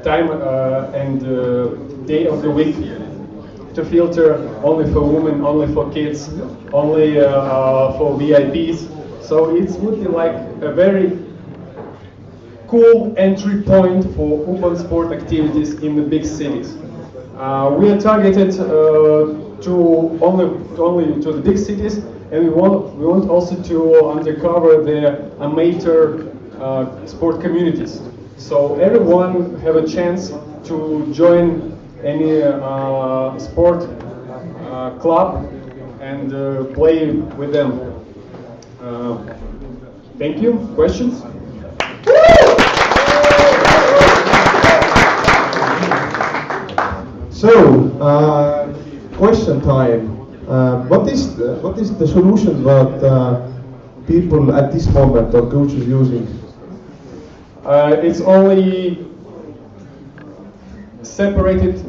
time and day of the week, to filter only for women, only for kids, only for VIPs. So it would be like a very cool entry point for open sport activities in the big cities. We are targeted to only to the big cities, and we want also to uncover the amateur sport communities. So everyone have a chance to join any sport club and play with them. Thank you. Questions? So, question time. What is the solution that people at this moment or coaches using? It's only separated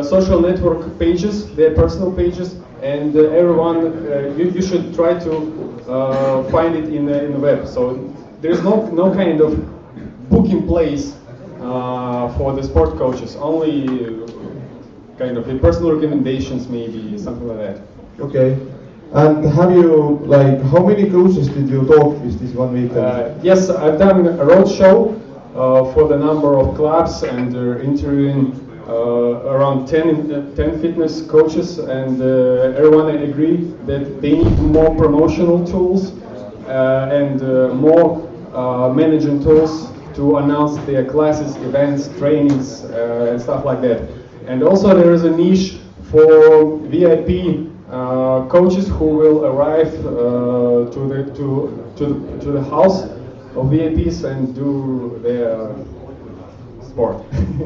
social network pages, their personal pages, and everyone, you should try to find it in the web. So there's no kind of booking place for the sport coaches, only kind of personal recommendations, maybe something like that. Okay. And have you, like, how many coaches did you talk with this 1 weekend? Yes, I've done a road show for the number of clubs, and interviewing around 10 fitness coaches, and everyone agreed that they need more promotional tools and more managing tools to announce their classes, events, trainings, and stuff like that. And also there is a niche for VIP coaches who will arrive to the house of VIPs and do their sport.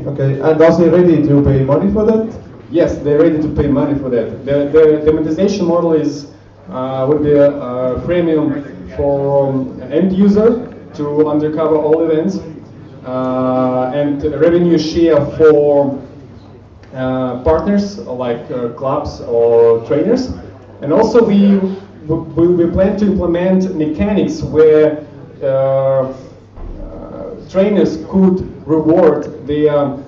Okay, and are they ready to pay money for that? Yes, they're ready to pay money for that. The monetization model is would be a premium for end user to undercover all events, and revenue share for partners like clubs or trainers. And also we plan to implement mechanics where trainers could reward the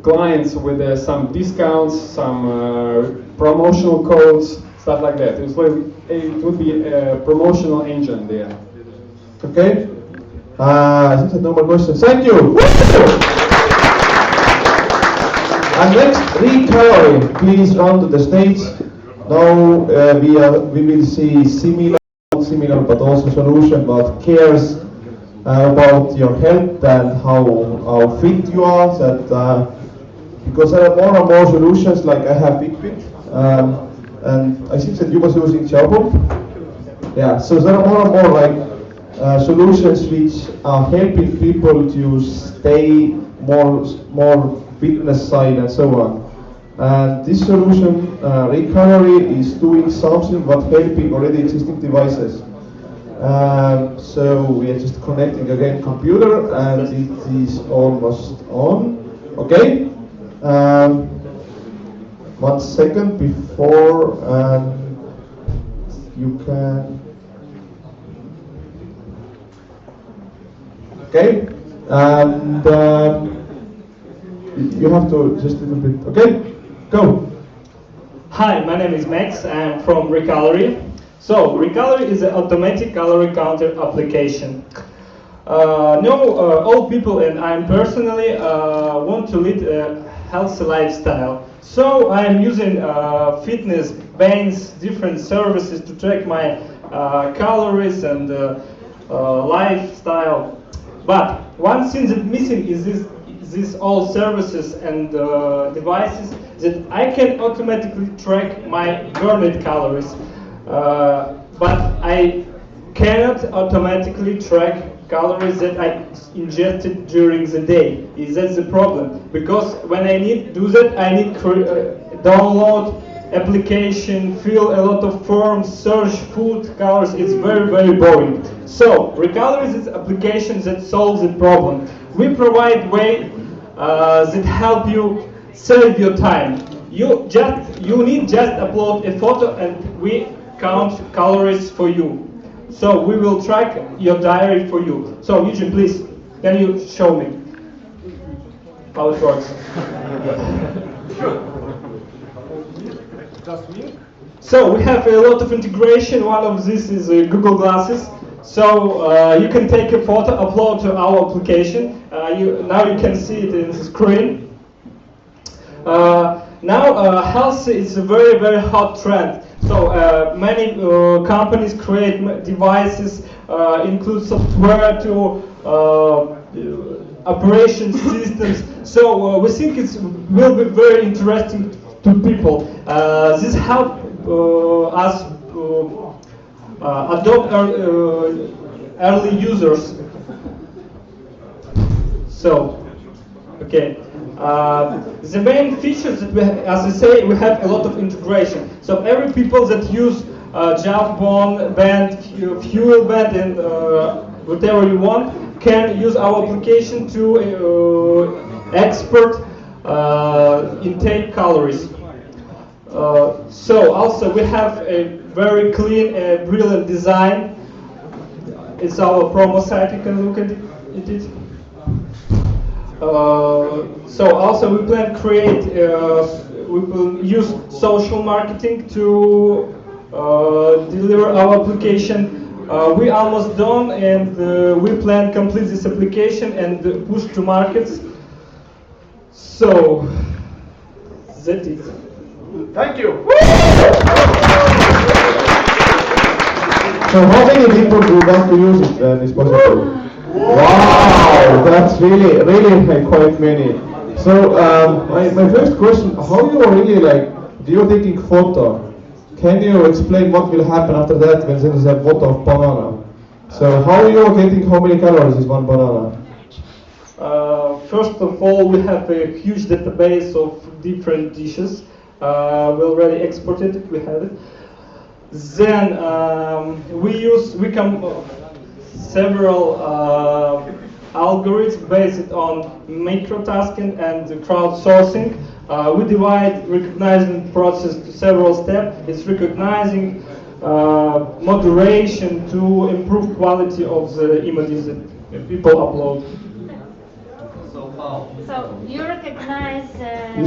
clients with some discounts, some promotional codes, stuff like that. It would be a promotional engine there. Okay. I think there's no more questions. Thank you. And next, Recovery. Please run to the stage. Now we will see similar, not similar, but also solution, but cares about your health and how fit you are. That because there are more and more solutions. Like I have Fitbit, and I think that you was using Jabot. Yeah. So there are more and more like solutions which are helping people to stay more fitness side and so on. And this solution, Recovery, is doing something but helping already existing devices. So we are just connecting again computer, and it is almost on. Okay. 1 second before you can. Okay. And you have to just a little bit. Okay. Go. Hi, my name is Max. I'm from Recovery. So, Recovery is an automatic calorie counter application. All people and I personally want to lead a healthy lifestyle. So, I'm using fitness bands, different services to track my calories and lifestyle. But one thing that's missing is these all services and devices that I can automatically track my burned calories, but I cannot automatically track calories that I ingested during the day. Is that the problem? Because when I need to do that, I need to download application, fill a lot of forms, search food calories. It's very, very boring. So Recovery is an application that solves the problem. We provide way that help you save your time. You need just upload a photo and we count calories for you. So we will track your diary for you. So Eugene, please, can you show me how it works? Just me? So we have a lot of integration. One of these is Google Glasses. So you can take a photo, upload to our application. Now you can see it in the screen. Now health is a very, very hot trend. So many companies create devices, include software to operation systems. So we think it will be very interesting to people. This help us adopt early users. So, okay. The main features that we have, as I say, we have a lot of integration. So every people that use Jump band, Fuel band, and whatever you want, can use our application to expert intake calories. So also we have a very clean, brilliant design. It's our promo site. You can look at it. So also we plan to create, we will use social marketing to deliver our application. We almost done, and we plan to complete this application and push to markets. So that's it. Thank you. So how many people do want to use it when it's possible? Wow, that's really quite many. So my first question, how you really like, you're taking photo can you explain what will happen after that when there is a photo of banana? So how you are getting how many calories is one banana? First of all, we have a huge database of different dishes. We already exported it, we have it. Then we come several algorithms based on microtasking and crowdsourcing. We divide recognizing process to several steps. It's recognizing moderation to improve quality of the images that people upload. So you recognize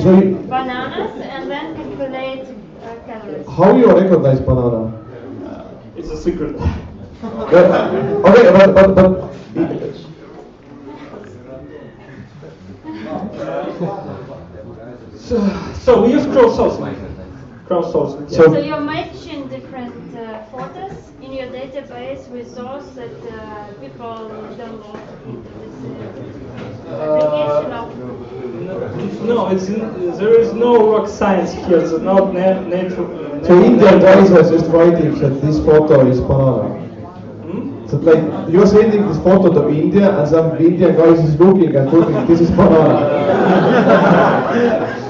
Sorry? bananas and then calculate calories. How you recognize banana? It's a secret. Okay, but so we use crowdsourcing. Crowdsourcing. Yeah. So you're matching different photos in your database with those that people download into this application of. No, there is no rock science here. It's not nature. so Indian guys are just writing that this photo is banana. So like you're sending this photo to India and some Indian guys is looking and looking, this is banana.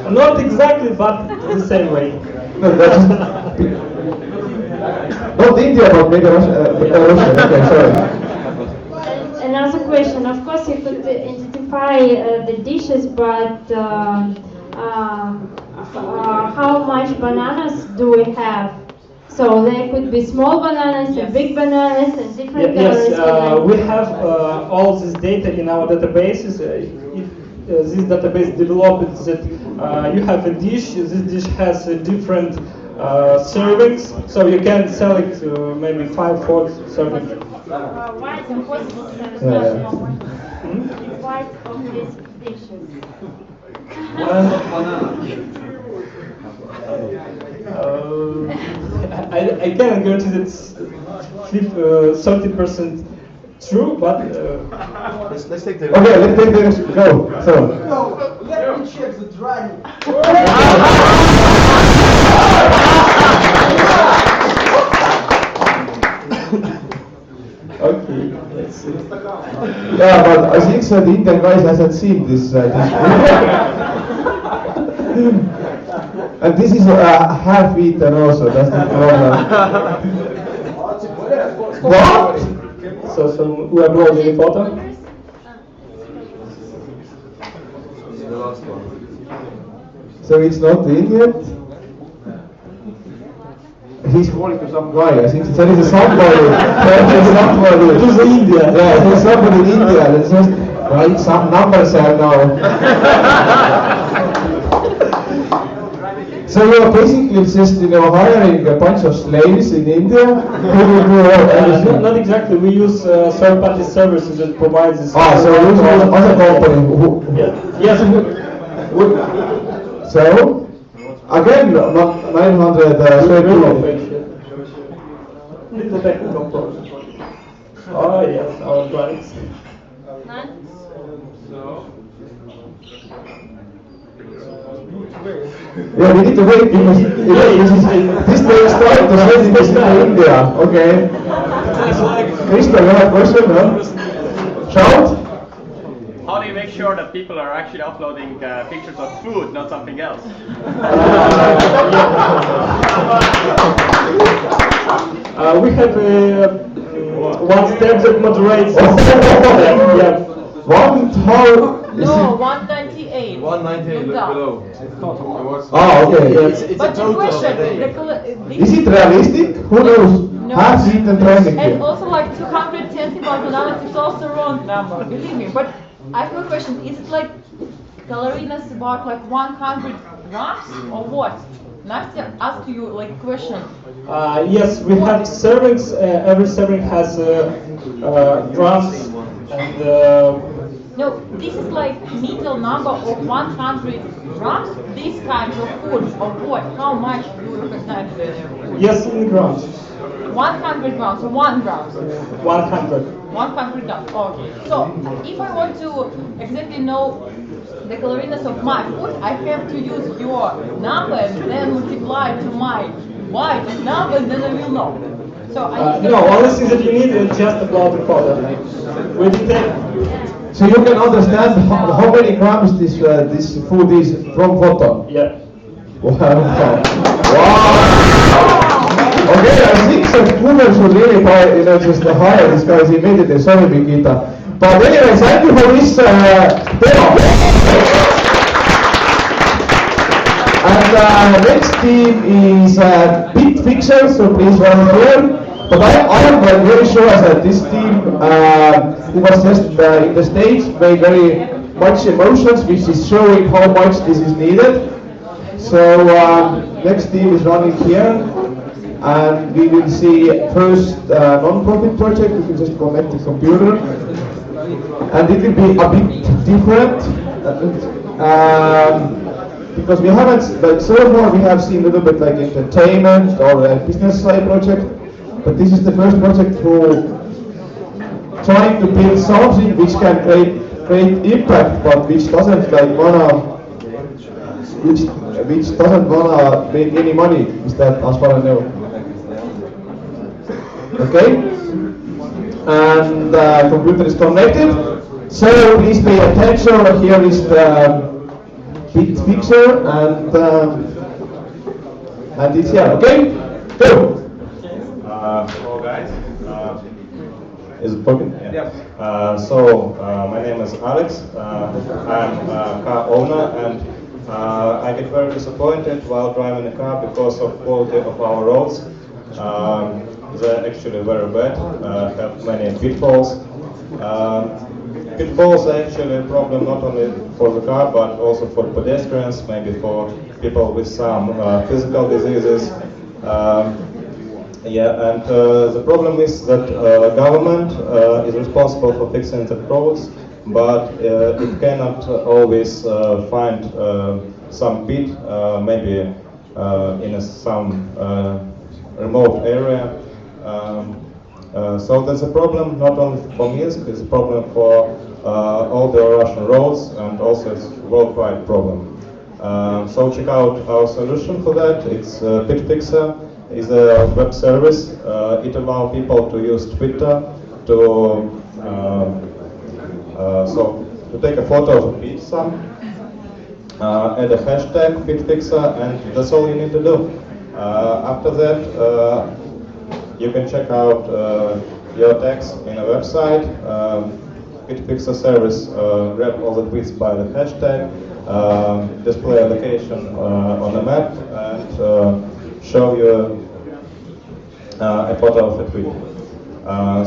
Not exactly, but the same way. No, that's not India, but maybe Russia. Russia. Okay, sorry. Another question. Of course, you could identify the dishes, but how much bananas do we have? So there could be small bananas and big bananas and different calories. Yes, we have all this data in our databases. If this database develops that you have a dish, this dish has different servings, so you can select maybe 5-4 servings. White and positive service, white of these dishes. I cannot guarantee that it's 30% true, but let's take the. Okay, let's take the go. So. No, let me check the drawing. Okay, let's see. Yeah, but I think so the Indian guys hasn't seen this. And this is half eaten also, that's the problem. What? So we upload the photo. The last one. So it's not in yet? He's calling to some guy, I think there is somebody. It is India. Yeah, there's somebody in India that just write some numbers here now. So you're basically just, hiring a bunch of slaves in India who will do everything. Not exactly. We use third-party services that provide this. So you use other company who... Yes. So, again, not 930. Little technical problem. Oh yes, our drawings. Yeah, we need to wait because this takes time to send this to India. Okay. Krishna, you have a question, no? Shout? How do you make sure that people are actually uploading pictures of food, not something else? We have one step that moderates. Yeah. No, 198. 198 below. Okay. But the question, Is it realistic? Who knows? No. Half eaten training And here. also like 220 bananas is also wrong number, believe me. But I have a question, is it like calories about like 100 grams or what? Nastya asked you like question. Yes, we have servings. Every serving has grams and. No, this is like middle number of 100 grams. These kinds of foods or what? How much do you recognize the food? Yes, in grams. 100 grams or 1 gram? 100. 100 grams. Okay. So if I want to exactly know the calories of my food, I have to use your number and then multiply to my Why? Just now, and then I will know. So I need to No, only thing that you need is just upload the photo. We detect. So you can understand how many grams this food is from photo? Yeah. Wow. Okay, I think that Google should really buy, just hire these guys immediately. Sorry, Mikita. But anyway, thank you for this demo. And next team is Bit Fixer, so please run here. But I am very sure that this team, who was just in the stage, made very much emotions, which is showing how much this is needed. So next team is running here, and we will see first non-profit project. You can just connect the computer, and it will be a bit different. Because we haven't, like so far we have seen a little bit like entertainment or a business side project, but this is the first project who trying to build something which can create impact, but which doesn't like which doesn't wanna make any money. Is that as far as I know? Okay, and the computer is connected, so please pay attention. Here is the Bit Fixer, and it's here. Okay, go. Hello guys. Is it working? Yeah. My name is Alex. I'm a car owner, and I get very disappointed while driving a car because of quality of our roads. They're actually very bad. Have many pitfalls. Pitfalls are actually a problem not only for the car but also for pedestrians, maybe for people with some physical diseases. The problem is that government is responsible for fixing the roads, but it cannot always find some pit, maybe in some remote area. So that's a problem not only for Minsk, it's a problem for all the Russian roads, and also it's a worldwide problem. So check out our solution for that. It's BitFixer. It's a web service. It allows people to use Twitter to take a photo of a pizza, add a hashtag BitFixer, and that's all you need to do. After that, you can check out your text in a website. BitFixer service grab all the tweets by the hashtag, display a location on the map, and show you a photo of a tweet.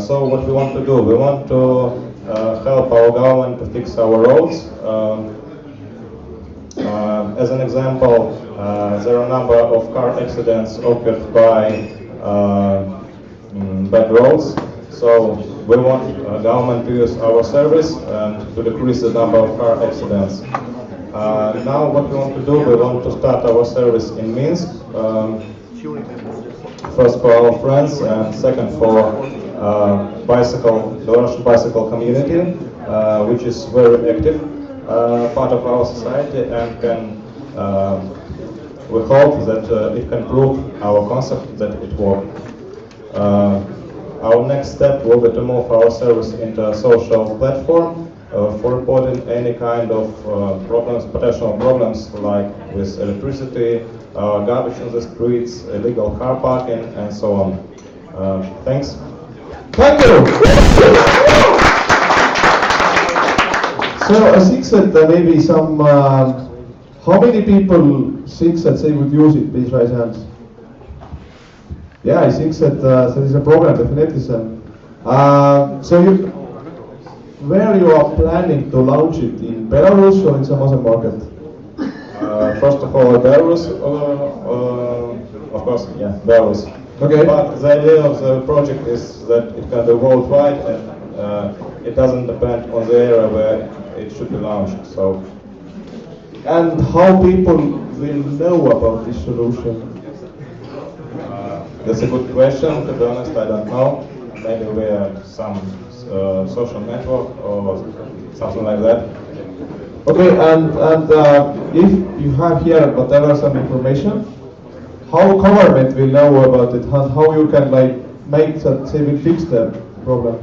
So what we want to do, we want to help our government to fix our roads. As an example, there are a number of car accidents occurred by bad roads. So we want government to use our service and to decrease the number of car accidents. Now what we want to do, we want to start our service in Minsk. First for our friends, and second for the Russian bicycle community, which is very active part of our society, and can we hope that it can prove our concept that it works. Our next step will be to move our service into a social platform for reporting any kind of problems, potential problems like with electricity, garbage in the streets, illegal car parking, and so on. Thanks. Thank you. So I think that maybe some. How many people think that they would use it? Please raise hands. Yeah, I think that there is a problem, definitely. Where you are planning to launch it, in Belarus or in some other market? First of all, Belarus, of course, yeah, Belarus. Okay. But the idea of the project is that it can be worldwide, and it doesn't depend on the area where it should be launched. So. And how people will know about this solution? That's a good question. To be honest, I don't know. Maybe we have some social network or something like that. Okay, and if you have here whatever some information, how government will know about it, and how you can like make that they will fix the problem?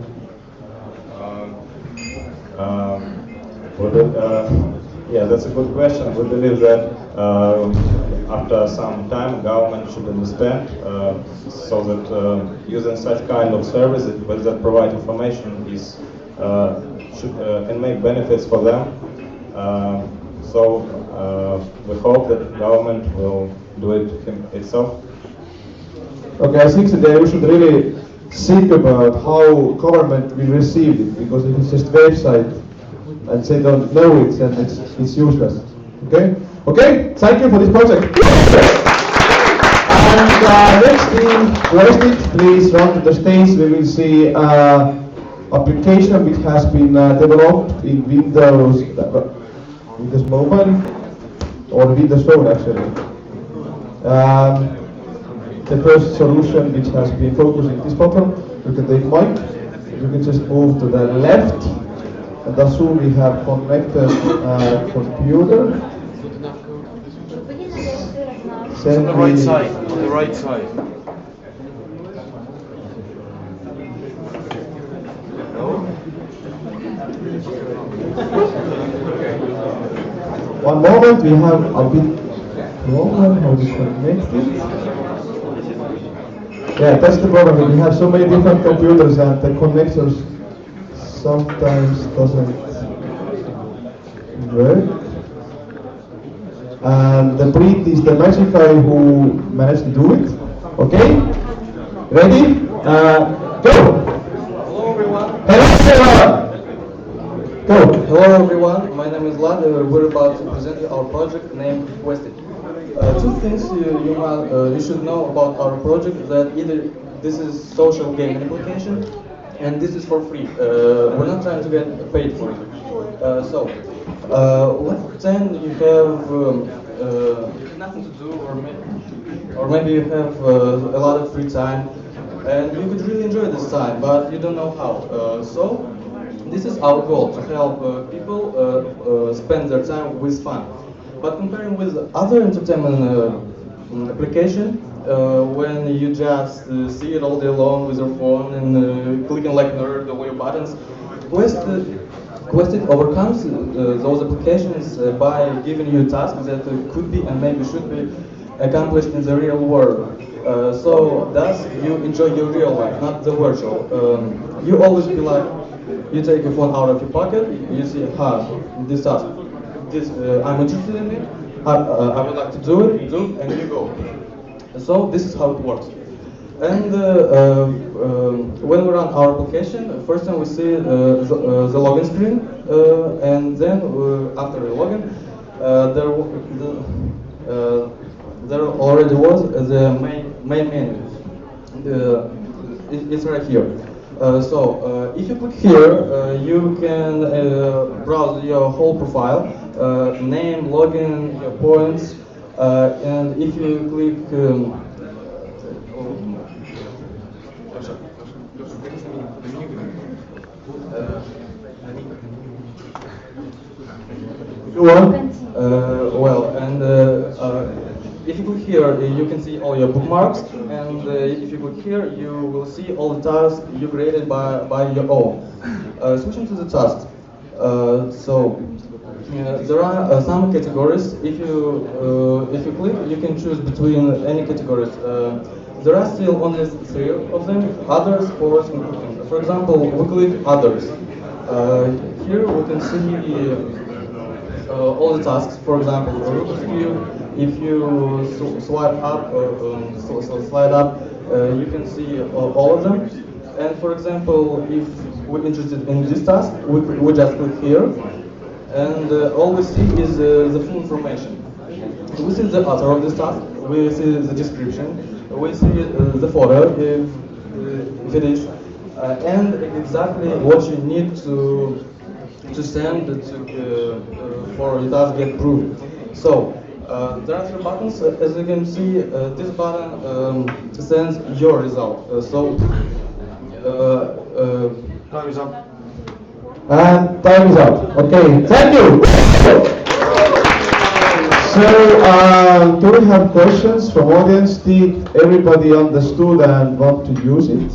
Yeah, that's a good question. We believe that after some time, government should understand so that using such kind of services that provide information is can make benefits for them. So we hope that government will do it itself. Okay, I think today we should really think about how government will receive it, because if it's just website and they don't know it, then it's useless. Okay? Okay, thank you for this project. And next in Westit, please run to the stage. We will see application which has been developed in Windows Mobile or Windows Phone actually. The first solution which has been focusing this problem, you can take mic, you can just move to the left, and assume we have connected computer. On the right side, on the right side. One moment, we have a bit problem how to connect it. Yeah, that's the problem. We have so many different computers and the connectors sometimes doesn't work. And the Brit is the magic guy who managed to do it. Okay? Ready? Go! Hello everyone. Hello everyone! Go! Hello everyone, my name is Vlad and we're about to present you our project named Westit. Two things you should know about our project, that either this is social gaming application and this is for free. We're not trying to get paid for it. Let's pretend you have nothing to do, or maybe you have a lot of free time and you could really enjoy this time, but you don't know how. So this is our goal, to help people spend their time with fun. But comparing with other entertainment application, when you just see it all day long with your phone and clicking like nerd over your buttons, Westit overcomes those applications by giving you tasks that could be and maybe should be accomplished in the real world. So thus you enjoy your real life, not the virtual. You always be like, you take your phone out of your pocket, you see, this task. I'm interested in it, I would like to do it, and you go. So this is how it works. And when we run our application, first time we see the login screen, and then after the login, there already was the main menu. It's right here. If you click here, you can browse your whole profile, name, login, your points, and if you click if you click here, you can see all your bookmarks, and if you click here, you will see all the tasks you created by your own. Switching to the tasks, there are some categories. If you click, you can choose between any categories. There are still only 3 of them: others, sports, and cooking. For example, we click others. Here we can see all the tasks. For example, if you swipe up or slide up, you can see all of them. And for example, if we're interested in this task, we just click here, and all we see is the full information. We see the author of this task, we see the description, we see the photo, if it is, and exactly what you need to send for your task get approved. So there are 3 buttons. As you can see, this button sends your result. Time is up. And time is up. Okay, thank you. So, do we have questions from audience? Did everybody understood and want to use it?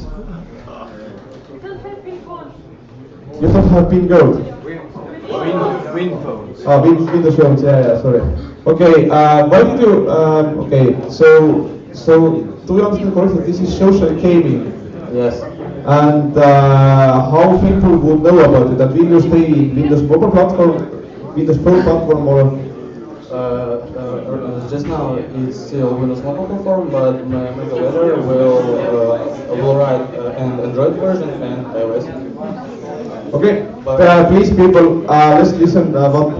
You don't have pin code? Win phones. Oh, Windows phones, yeah, sorry. Okay, why did you, okay, so do you understand correctly, this is social gaming? Yes. And how people would know about it? That Windows 3, Windows mobile platform, Windows phone platform, or? Just now it's still Windows mobile platform, but my later will write an Android version and iOS. Okay, please people, let's listen what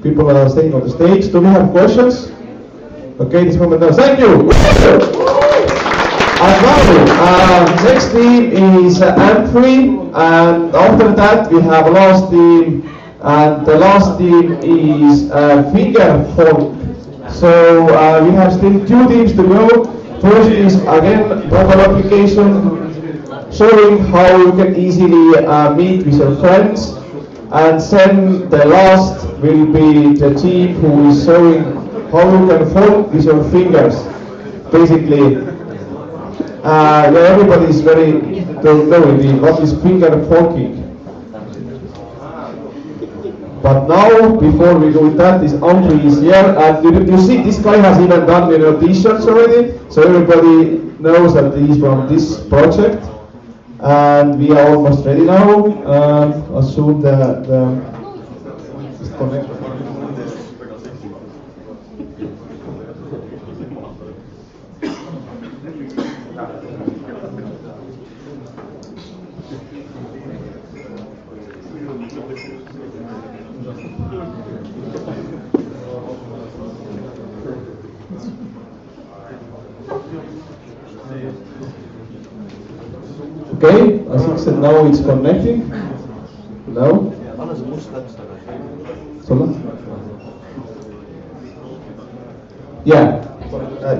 people are saying on the stage. Do we have questions? Okay, this moment now. Thank you! And now, next team is M3, and after that we have last team, and the last team is Finger Folk. So we have still 2 teams to go. First is again mobile application, showing how you can easily meet with your friends, and then the last will be the team who is showing how you can fork with your fingers. Basically, everybody is very don't know what is finger forking. But now, before we go with that, this Andre is here, and you see this guy has even done t-shirts already, so everybody knows that he's from this project. And we are almost ready now. Assume the connection. Okay, I think that now it's connecting. Now? Yeah,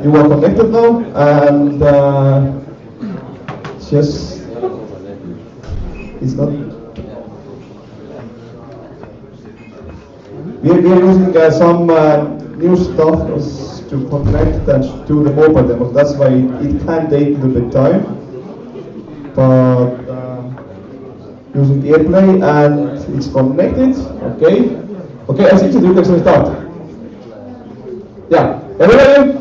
you are connected now, and just it's not. We are using some new stuff to connect and to the mobile demo. That's why it can take a little bit time. But using AirPlay, and it's connected. Okay. Okay, I think that you can start. Yeah. Everybody?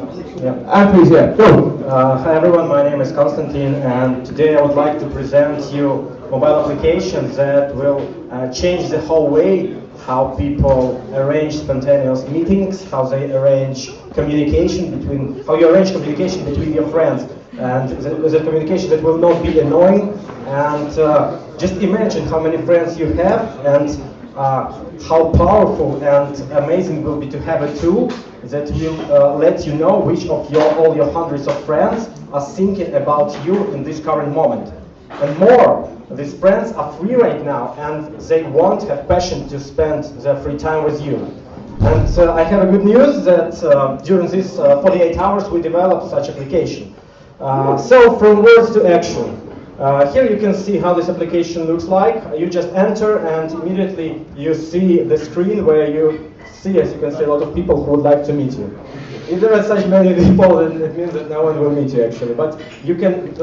Yeah. And please, yeah, go. Hi everyone, my name is Konstantin, and today I would like to present you mobile applications that will change the whole way how people arrange spontaneous meetings, how they arrange communication between, how you arrange communication between your friends. And the communication that will not be annoying, and just imagine how many friends you have, and how powerful and amazing it will be to have a tool that will let you know which of all your hundreds of friends are thinking about you in this current moment. And more, these friends are free right now, and they won't have passion to spend their free time with you. And I have a good news that during these 48 hours we developed such application. So from words to action. Here you can see how this application looks like. You just enter and immediately you see the screen where you see, as you can see, a lot of people who would like to meet you. If there are such many people, then it means that no one will meet you actually. But you can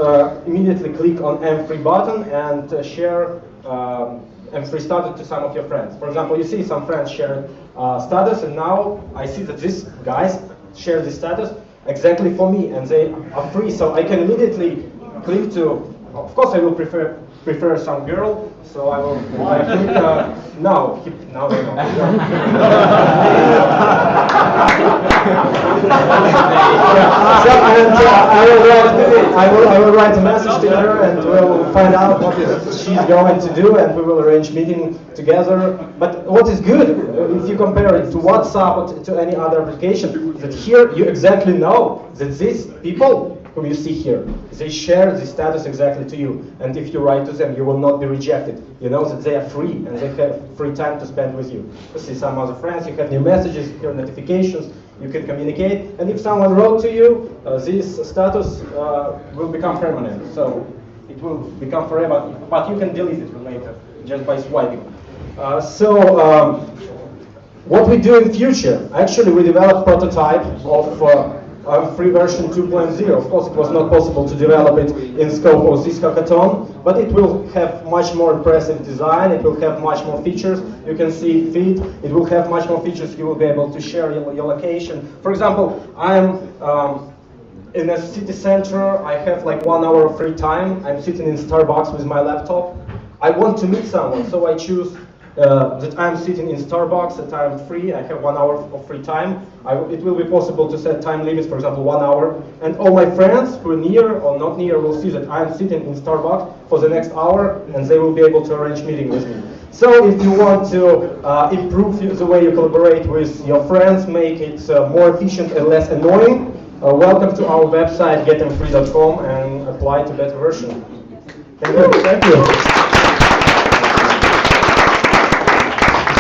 immediately click on M3 button and share M3 status to some of your friends. For example, you see some friends share status, and now I see that these guys share this status exactly for me, and they are free, so I can immediately click to, of course I will prefer some girl, so I will click now they know. So, and I will write a message to her, and we'll find out what she's going to do, and we will arrange meeting together. But what is good, if you compare it to WhatsApp or to any other application, that here you exactly know that these people whom you see here, they share the status exactly to you. And if you write to them, you will not be rejected. You know that they are free and they have free time to spend with you. You see some other friends, you have new messages, you have notifications, you can communicate. And if someone wrote to you, this status will become permanent. So it will become forever, but you can delete it later just by swiping. What we do in future? Actually, we developed prototype of free version 2.0. Of course, it was not possible to develop it in scope of this hackathon, but it will have much more impressive design. It will have much more features. You can see feed. It will have much more features. You will be able to share your location. For example, I'm in a city center. I have like 1 hour of free time. I'm sitting in Starbucks with my laptop. I want to meet someone, so I choose that I'm sitting in Starbucks, that I'm free, I have 1 hour of free time. It will be possible to set time limits, for example, 1 hour, and all my friends who are near or not near will see that I'm sitting in Starbucks for the next hour, and they will be able to arrange meeting with me. So if you want to improve the way you collaborate with your friends, make it more efficient and less annoying, welcome to our website, getthemfree.com, and apply to beta version. Thank you. Thank you.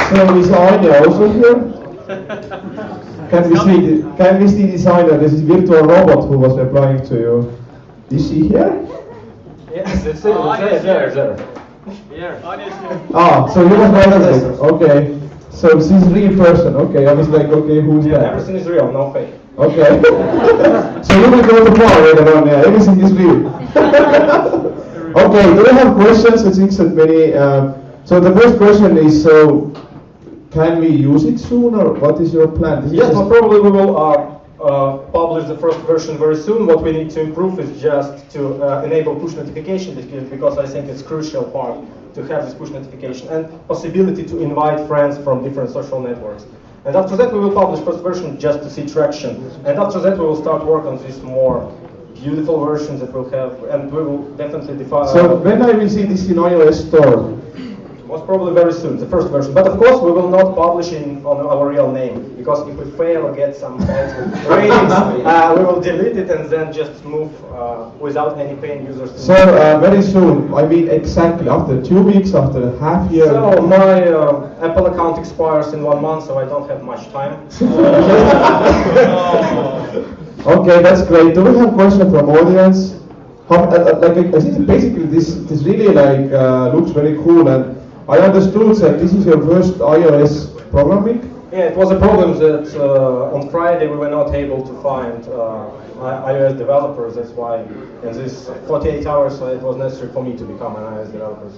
So is Anya also here? Can we see this Anya? This is virtual robot who was replying to you. Is she here? Yes, it's there. Here. Ah, so you was moderator. Okay. So this is real person. Okay, I was like, okay, who's that? Everything is real, no fake. Okay. So you will go to far later on. Yeah, everything is real. Okay. Do you have questions? I think that many. So the first question is so. Can we use it soon, or what is your plan? Yes, most probably we will publish the first version very soon. What we need to improve is just to enable push notification, because I think it's crucial part to have this push notification and possibility to invite friends from different social networks. And after that we will publish first version just to see traction. And after that we will start work on this more beautiful versions that we'll have, and we will definitely define. So when I will see this in iOS store? Most probably very soon, the first version. But of course, we will not publish on our real name, because if we fail or get some bad ratings, we will delete it and then just move without any paying users. So very soon, I mean exactly after 2 weeks, after a half year. So my Apple account expires in 1 month, so I don't have much time. Okay, that's great. Do we have questions from audience? I think basically this really like looks very cool, and I understood that this is your first iOS programming? Yeah, it was a problem that on Friday we were not able to find iOS developers. That's why in this 48 hours it was necessary for me to become an iOS developer.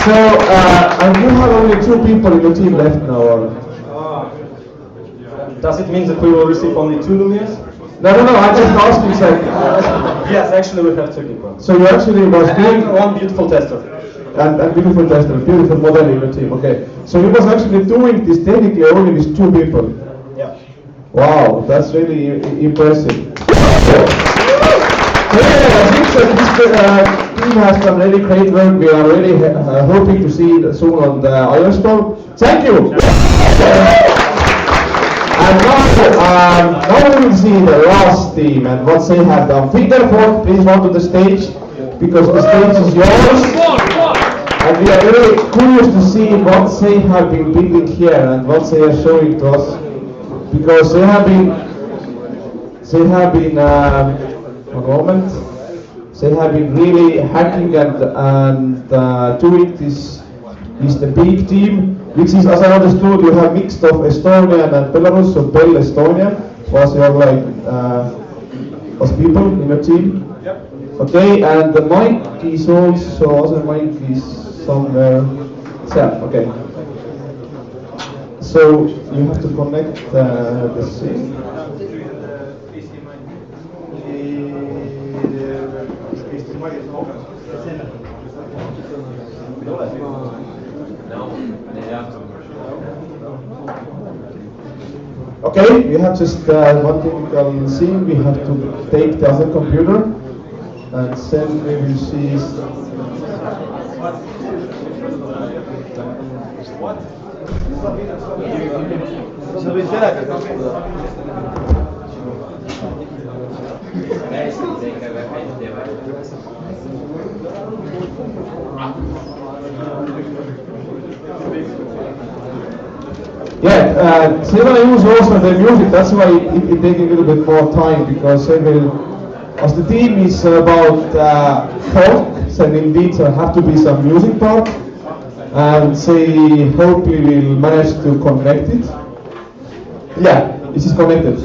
So, and you have only 2 people in your team left now? Or? Does it mean that we will receive only 2 Lumias? No, I just asked you something. Yes, actually we have 2 people. So you actually was doing... And 1 beautiful tester. And beautiful tester, beautiful model in your team, okay. So you was actually doing this technically only with 2 people? Yeah. Wow, that's really impressive. I think that this team has done really great work. We are really hoping to see it soon on the iOS store. Thank you! And now we will see the last team and what they have done. Fingerfork, please come to the stage, because the stage is yours. And we are very curious to see what they have been building here and what they are showing to us. Because they have been, one moment, they have been really hacking and doing this is the big team, which is, as I understood, you have mixed of Estonian and Belarus, so BEL Estonia was your was people in your team. Yep. Okay, and the mic is also, other mic is somewhere. Yeah, okay. So you have to connect the thing. Okay, we have just one technical thing. We have to take the other computer, and then we will see. Yeah, they want to use also the music, that's why it takes a little bit more time, because they will, as the team is about talk, connect, and indeed there have to be some music part. And say, hope you will manage to connect it. Yeah, this is connected.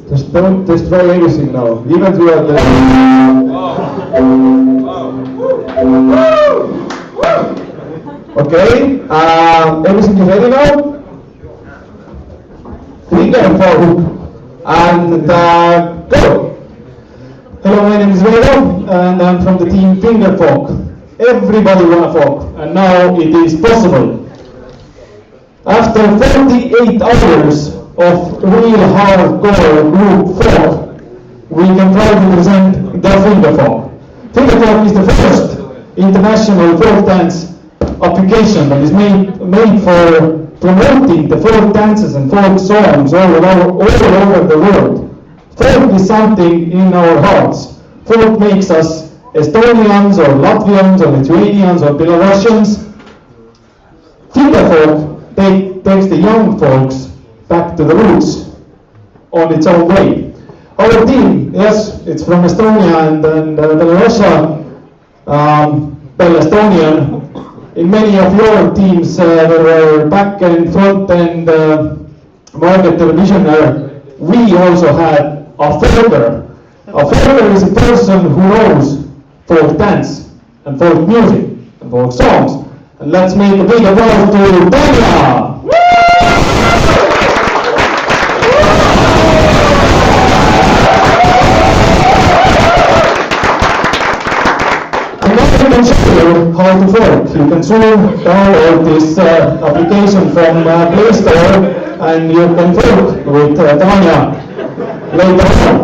Just don't destroy everything now. Even if you are there. Okay, everything is ready now? Trigger and go! Hello, my name is Vero, and I'm from the team Fingerfolk. Everybody wanna folk, and now it is possible. After 48 hours of real hardcore group folk, we can proudly present the Fingerfolk. Fingerfolk is the first international folk dance application that is made for promoting the folk dances and folk songs all over the world. Folk is something in our hearts. Folk makes us Estonians or Latvians or Lithuanians or Belarusians. Fingerfolk takes the young folks back to the roots on its own way. Our team, yes, it's from Estonia and Belarusia, Bel-Estonian. In many of your teams, there were back end, front end, marketer, visionary. We also had a folker. A folker is a person who knows folk dance and folk music and folk songs. And let's make a big applause to Tanya! And now you can show you how to folk. You can download this application from Play Store and you can folk with Tanya later on.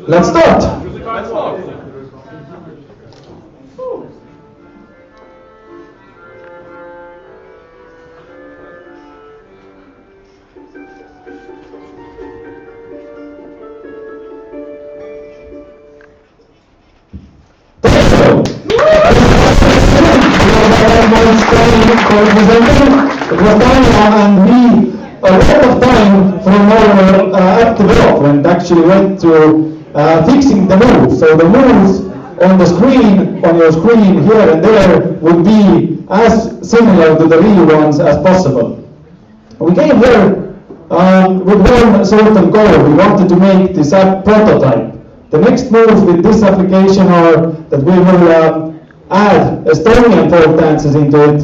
Let's start. It was Tanya and we a lot of time from our app development actually went to fixing the moves. So the moves on the screen, on your screen here and there, would be as similar to the real ones as possible. We came here with one certain goal. We wanted to make this app prototype. The next moves with this application are that we will add Estonian folk dances into it,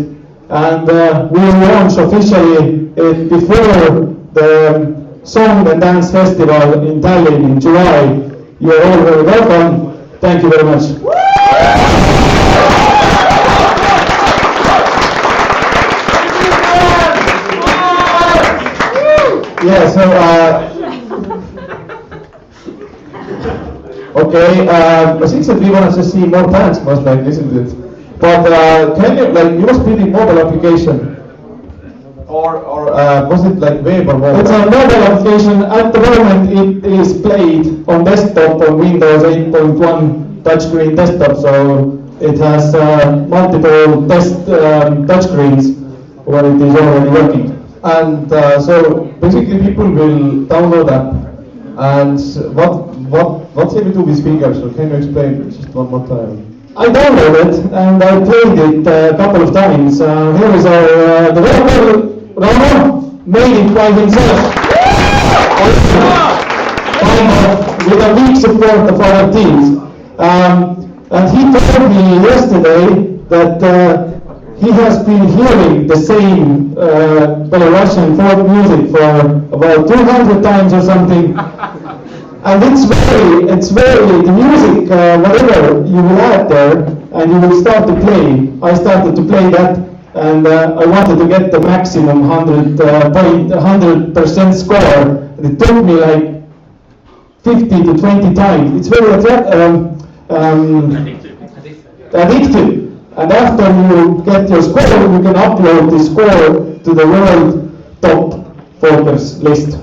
and we will launch officially it before the Song and Dance Festival in Tallinn in July. You are all very welcome. Thank you very much. Yeah, so okay, I think that we want to see more bands most likely, isn't it? But can you, like, you must be the mobile application, or was it like web or mobile? It's a mobile application. At the moment, it is played on desktop on Windows 8.1 touchscreen desktop, so it has multiple touchscreens where it is already working. And so basically, people will download that. And what's it to do with fingers? So can you explain just one more time? I downloaded it and I played it a couple of times. Here is our developer, Ramo, made it by himself. With a weak support of our teams. And he told me yesterday that he has been hearing the same Belarusian folk music for about 200 times or something. And it's very, the music, whatever you will add there, and you will start to play. I started to play that, and I wanted to get the maximum 100% score. And it took me like 50 to 20 times. It's very addictive. And after you get your score, you can upload the score to the world top folkers list.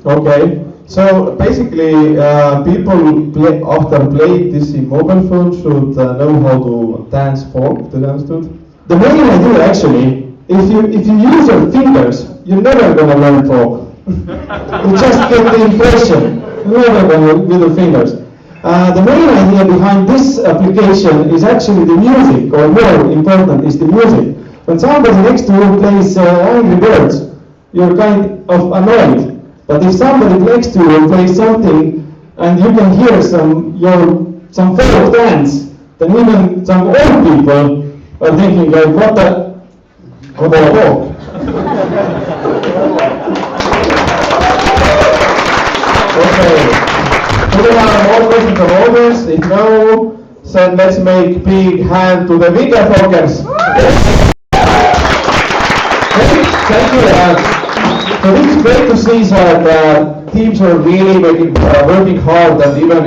Okay. So basically, people after playing this in mobile phone should know how to dance folk, to be understood? The main idea actually if you use your fingers, you're never gonna learn talk. You just get the impression. You're never gonna with the fingers. The main idea behind this application is actually the music, or more important is the music. When somebody next to you plays Angry Birds, you're kind of annoyed. But if somebody next to you plays something and you can hear some folk dance, then even some old people are thinking like, what the about Okay. So we have more questions from audience. If no, then let's make big hand to the bigger folkers. Thank you. So this is great to see that teams are really working hard and even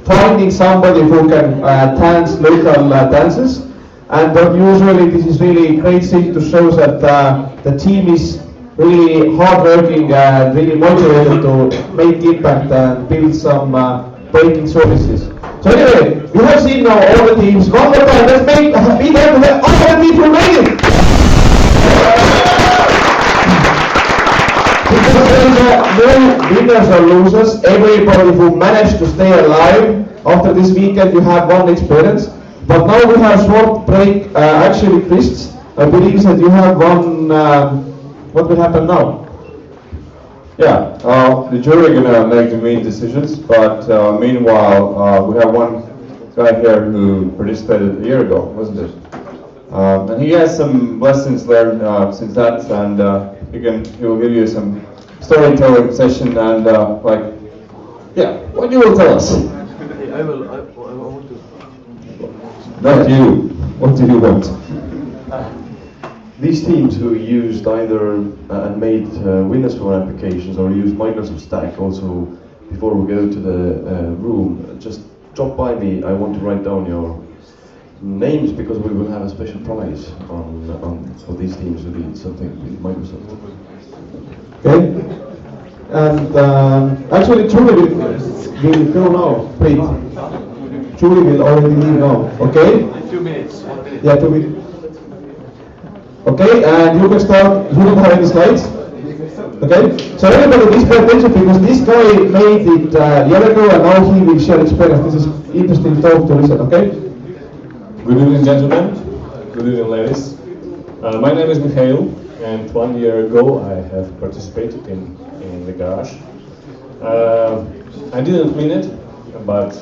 finding somebody who can dance local dances. And usually this is really a great thing to show that the team is really hardworking and really motivated to make impact and build some breaking services. So anyway, we have seen now all the teams. One more time, let's make big hand to the other team from Reading. Because there is no winners or losers. Everybody who managed to stay alive after this weekend, you have one experience. But now we have short break. Actually, Chris, I believe that you have one. What will happen now? Yeah, the jury are gonna make the main decisions. But meanwhile, we have one guy here who participated a year ago, wasn't it? And he has some lessons learned since that, and he will give you some storytelling session and what you will tell us. I want to. Not you. What do you want? These teams who used either and made Windows Phone applications or used Microsoft Stack also, before we go to the room, just drop by me. I want to write down your names because we will have a special prize for these teams who did something with Microsoft. Okay. And actually, Julie will go now. Wait. Julie will already leave now. Okay? 2 minutes. 1 minute. Yeah, 2 minutes. Okay, and you can start. You don't have any slides? Okay? So everybody, please pay attention because this guy made it a year ago and now he will share experience. This is interesting talk to listen, okay? Good evening, gentlemen. Good evening, ladies. My name is Mikhail, and 1 year ago I have participated in the Garage. I didn't win it, but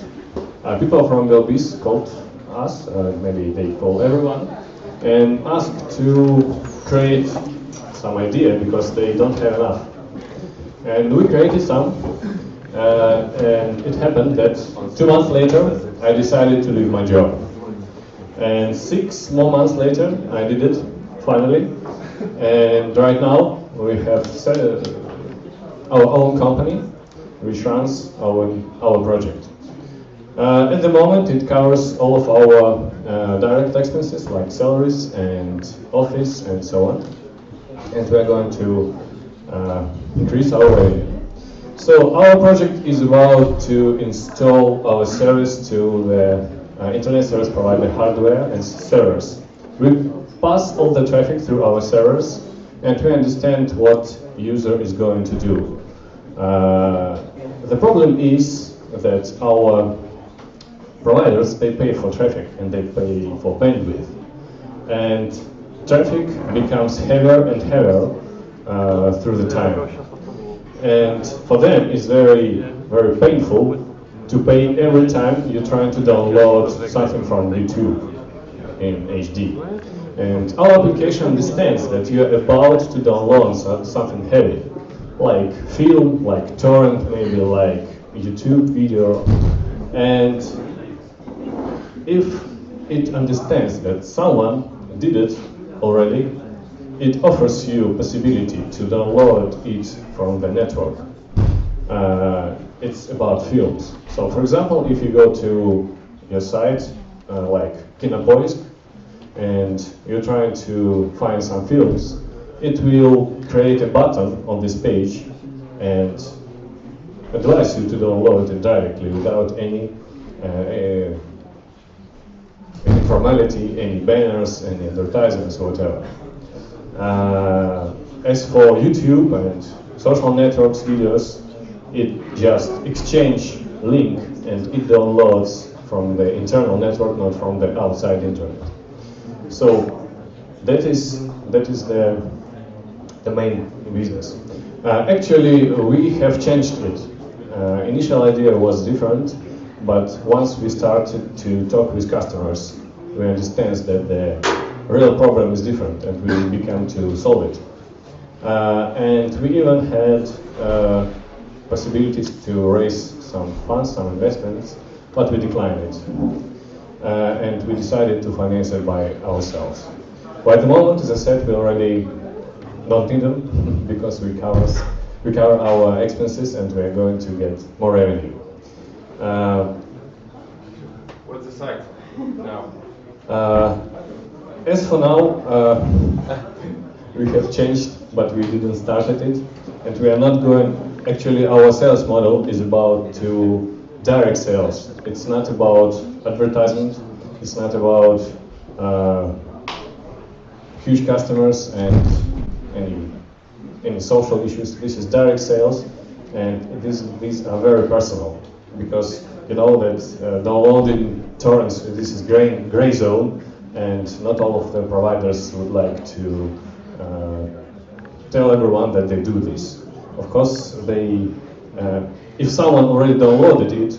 people from BEL.BIZ called us, maybe they call everyone, and asked to create some idea because they don't have enough. And we created some, and it happened that 2 months later I decided to leave my job. And 6 more months later I did it, finally. And right now we have our own company which runs our project. At the moment it covers all of our direct expenses like salaries and office and so on. And we are going to increase our revenue. So our project is about to install our service to the internet service provider hardware and servers. We pass all the traffic through our servers and we understand what user is going to do. The problem is that our providers, they pay for traffic and they pay for bandwidth. And traffic becomes heavier and heavier through the time. And for them it's very, very painful to pay every time you're trying to download something from YouTube in HD. And our application understands that you're about to download something heavy, like film, like torrent, maybe like YouTube video. And if it understands that someone did it already, it offers you possibility to download it from the network. It's about films. So for example, if you go to your site, like Kinopoisk, and you're trying to find some films, it will create a button on this page and advise you to download it directly without any formality, any banners, any advertisements, or whatever. As for YouTube and social networks videos, it just exchange link and it downloads from the internal network, not from the outside internet. So that is the main business. Actually, we have changed it. Initial idea was different, but once we started to talk with customers, we understand that the real problem is different, and we began to solve it. And we even had possibilities to raise some funds, some investments, but we declined it. And we decided to finance it by ourselves. But at the moment, as I said, we already don't need them because we cover our expenses and we are going to get more revenue. What's the site now? As for now, we have changed, but we didn't start at it, and we are not going. Actually, our sales model is about to direct sales. It's not about advertisement. It's not about huge customers and any social issues. This is direct sales, and these are very personal because you know that downloading torrents, this is gray zone, and not all of the providers would like to tell everyone that they do this. Of course, they if someone already downloaded it,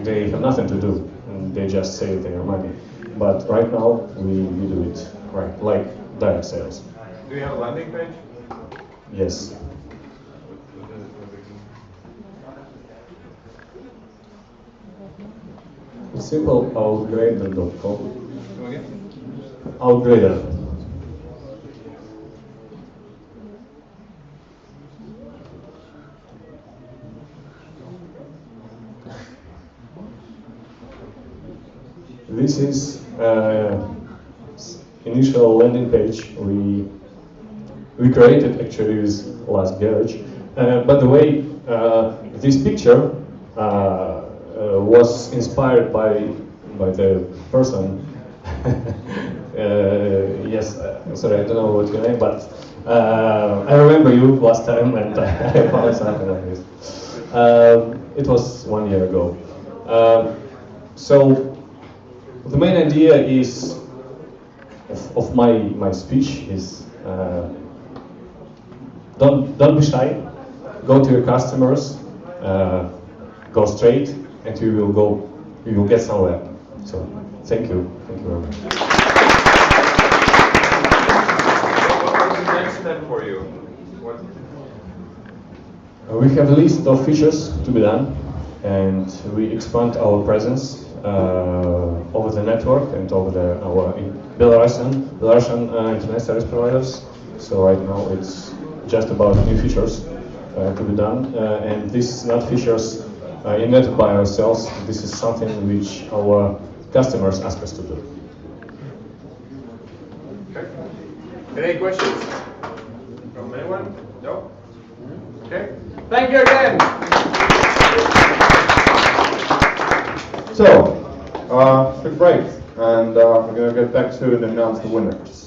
they have nothing to do, and they just save their money. But right now, we do it right, like direct sales. Do you have a landing page? Yes. It's simple, outgrader.com. Come again? Outgrader. This is initial landing page we created actually with last garage. By the way, this picture was inspired by the person. Yes, sorry, I don't know what's your name, but I remember you last time, and I found something like this. It was 1 year ago. So the main idea is of my speech is don't be shy. Go to your customers. Go straight, and you will get somewhere. So thank you very much. What's the next step for you? What? We have a list of features to be done, and we expand our presence over the network and over our Belarusian internet service providers. So right now it's just about new features to be done, and this is not features invented by ourselves. This is something which our customers ask us to do. Okay. Any questions from anyone? No? Okay. Thank you again. So, quick break, and we're going to get back to and announce the winners.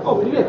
О, привет!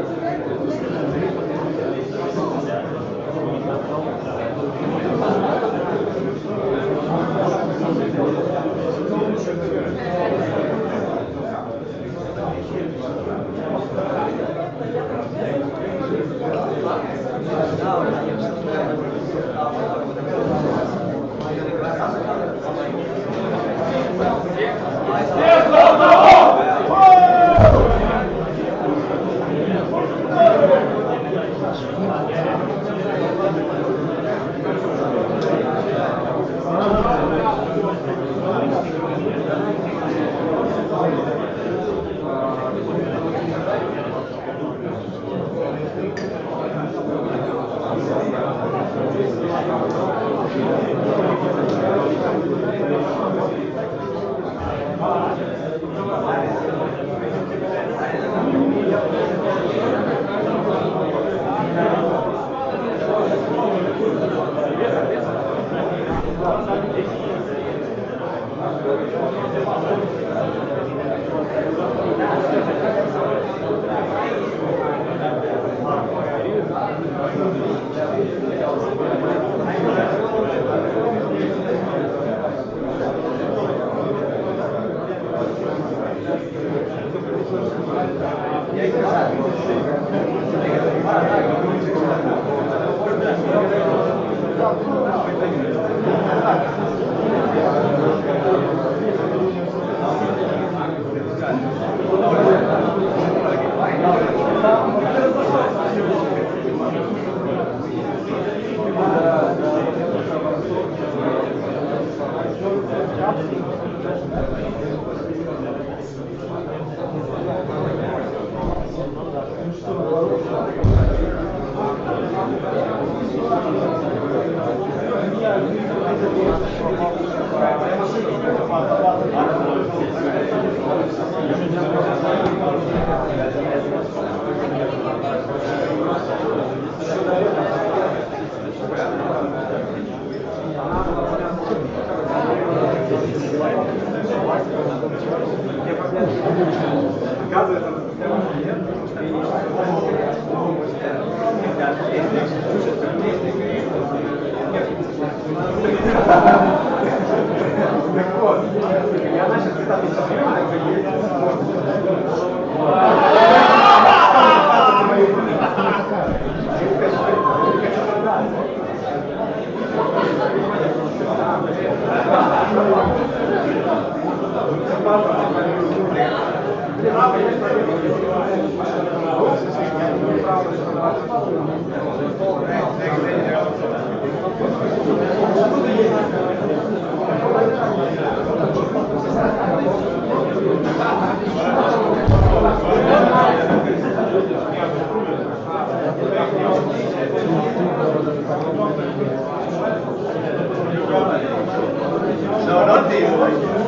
No, not this.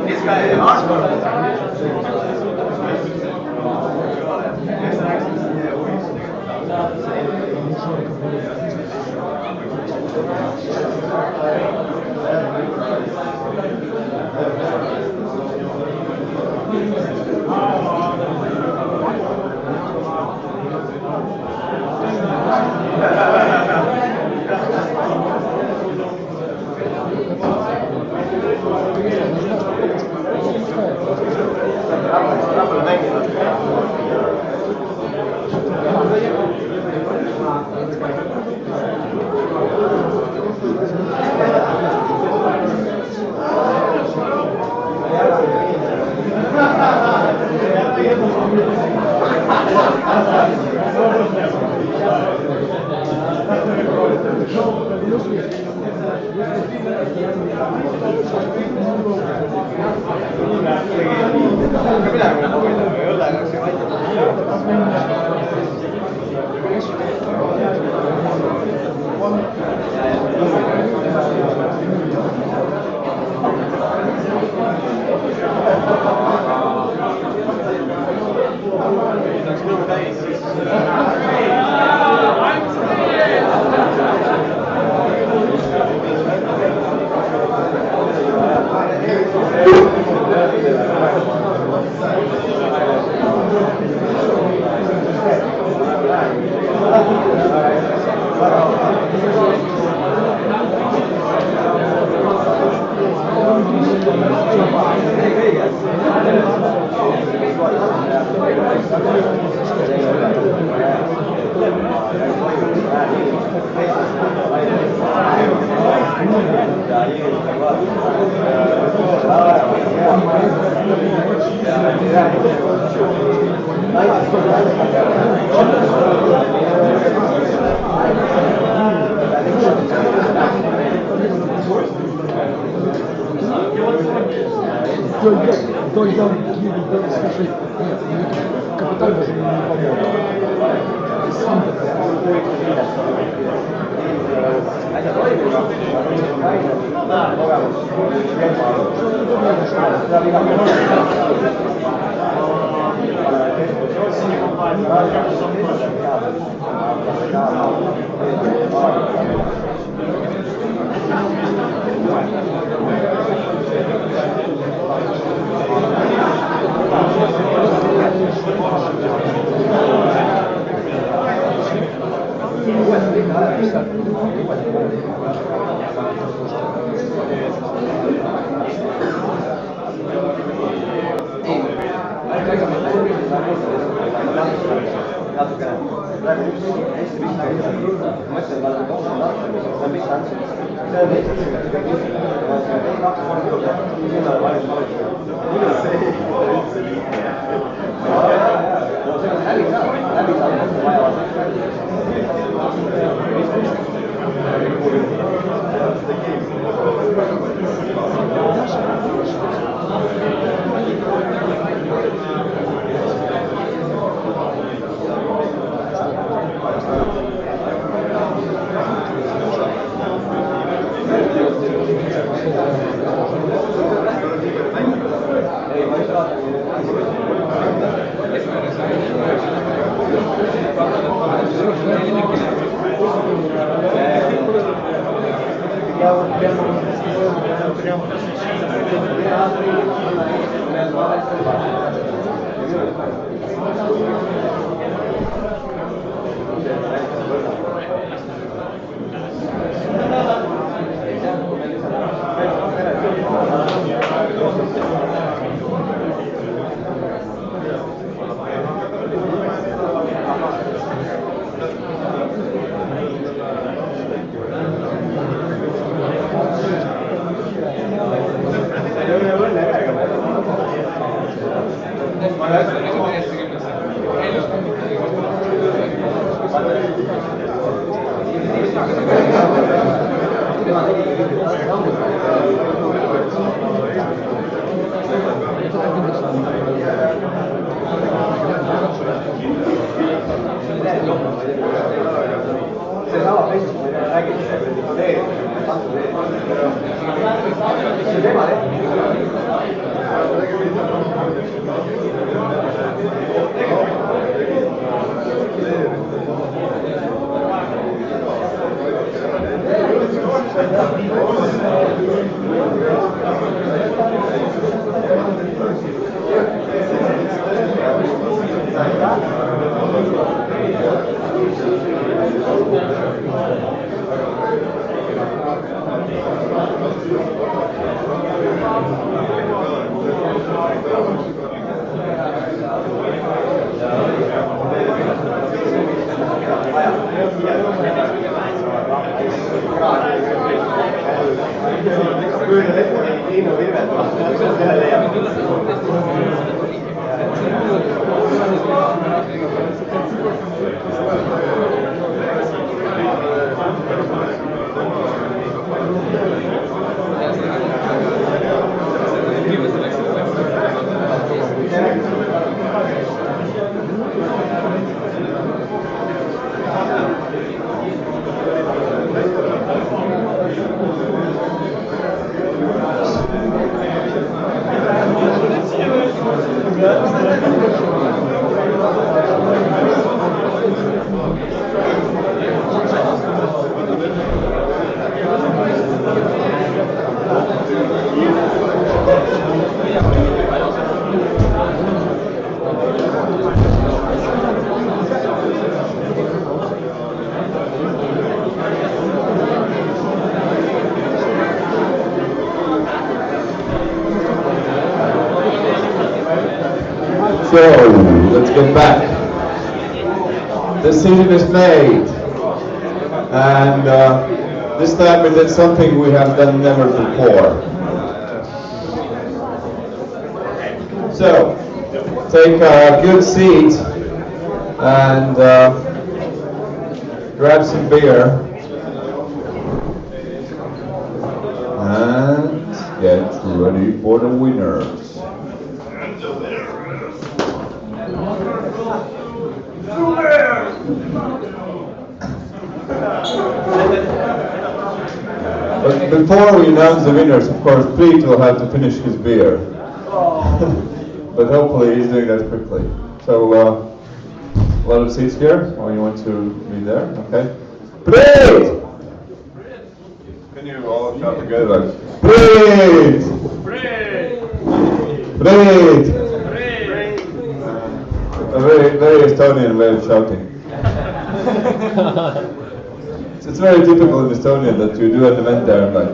This guy is So, let's get back. Decision is made. And this time we did something we have done never before. So, take a good seat and grab some beer and get ready for the winners. But before we announce the winners, of course, Pete will have to finish his beer. But hopefully he's doing that quickly. So, a lot of seats here, or you want to be there? Okay. Pete! Can you all shout together like, Pete! Pete! A very, very Estonian way of shouting. It's very typical in Estonia that you do an event there and like,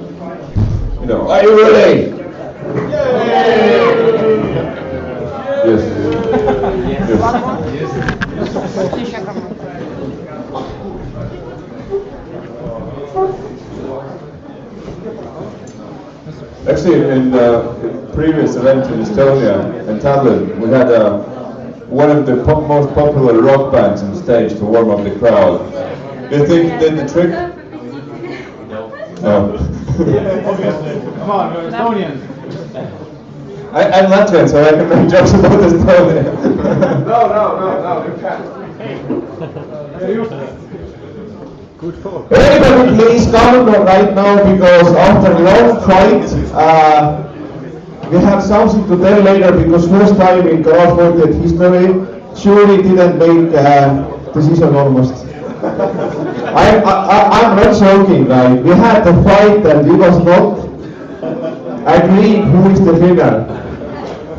you know, are you ready? Yes. Actually, in previous event in Estonia and Tallinn, we had one of the most popular rock bands on stage to warm up the crowd. Do you think it did the trick? No. Come on, we're Estonians. I'm Latvian, so I can make jokes about Estonia. No, you can't. Hey. Good folk. Everybody please come right now because after a long fight, we have something to tell later because first time in Garage48 history, jury didn't make decision almost. I'm not joking, like, we had a fight and it was not agreed who is the winner.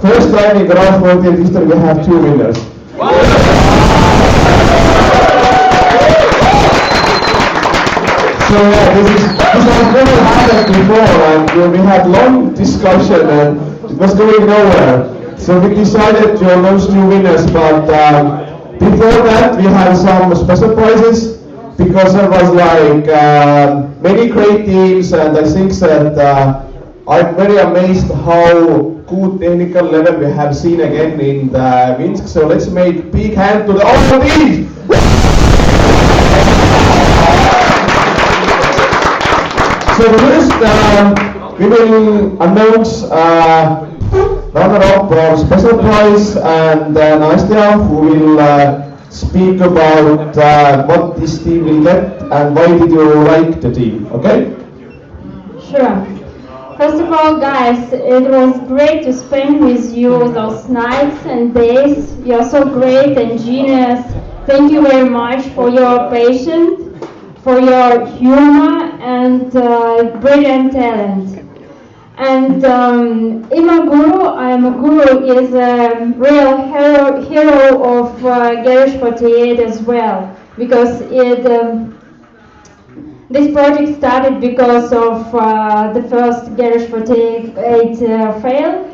First time in Garage48 history we have two winners. So yeah, this has never happened before and we had long discussion and it was going nowhere. So we decided to announce two winners, but before that we had some special prizes because there was like many great teams and I think that I'm very amazed how good technical level we have seen again in the Minsk. So let's make big hand to the all teams! So first, we will announce runner-up for special prize and Nastya, who will speak about what this team will get and why did you like the team, okay? Sure. First of all, guys, it was great to spend with you those nights and days. You're so great and genius. Thank you very much for your patience, for your humor and brilliant talent. And Imaguru is a real hero of Garage48 as well, because this project started because of the first Garage48 fail,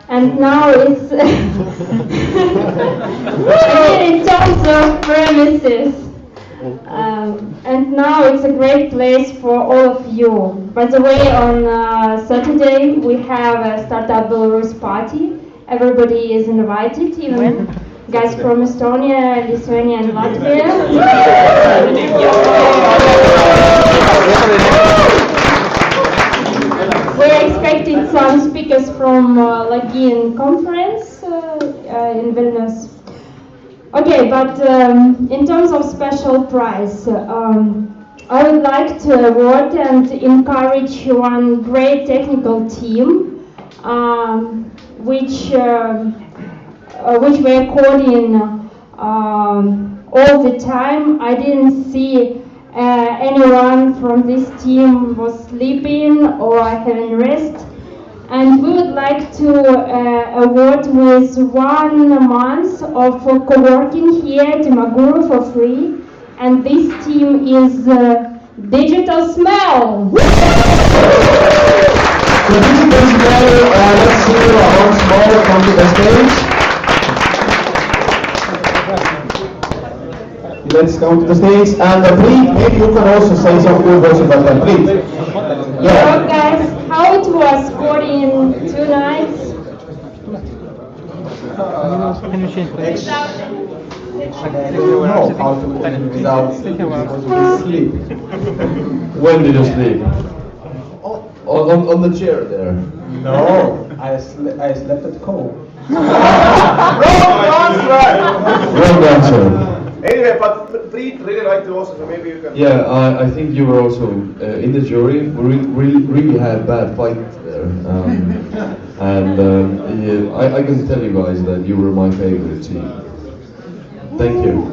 and now it's in terms of premises. And now it's a great place for all of you. By the way, on Saturday we have a Startup Belarus party. Everybody is invited, even guys from Estonia, Lithuania and Latvia. We're expecting some speakers from Lagian conference in Vilnius. Okay, but in terms of special prize, I would like to award and encourage one great technical team, which were calling all the time. I didn't see anyone from this team was sleeping or having rest. And we would like to award with 1 month of co-working here at Imaguru for free. And this team is Digital Smell. So Digital Smell, let's see our small come to the stage. let's come to the stage. And Preet, maybe you can also say some good words about that. Preet. Hello guys, how it was 42 nights? Can you change please? I don't know how to continue without sleep. When did you sleep? On the chair there. No, I slept at home. Wrong answer. Anyway, but Preet really liked you also, so maybe you can. Yeah, I think you were also in the jury. We really had bad fight there, and I can tell you guys that you were my favorite team. Thank you.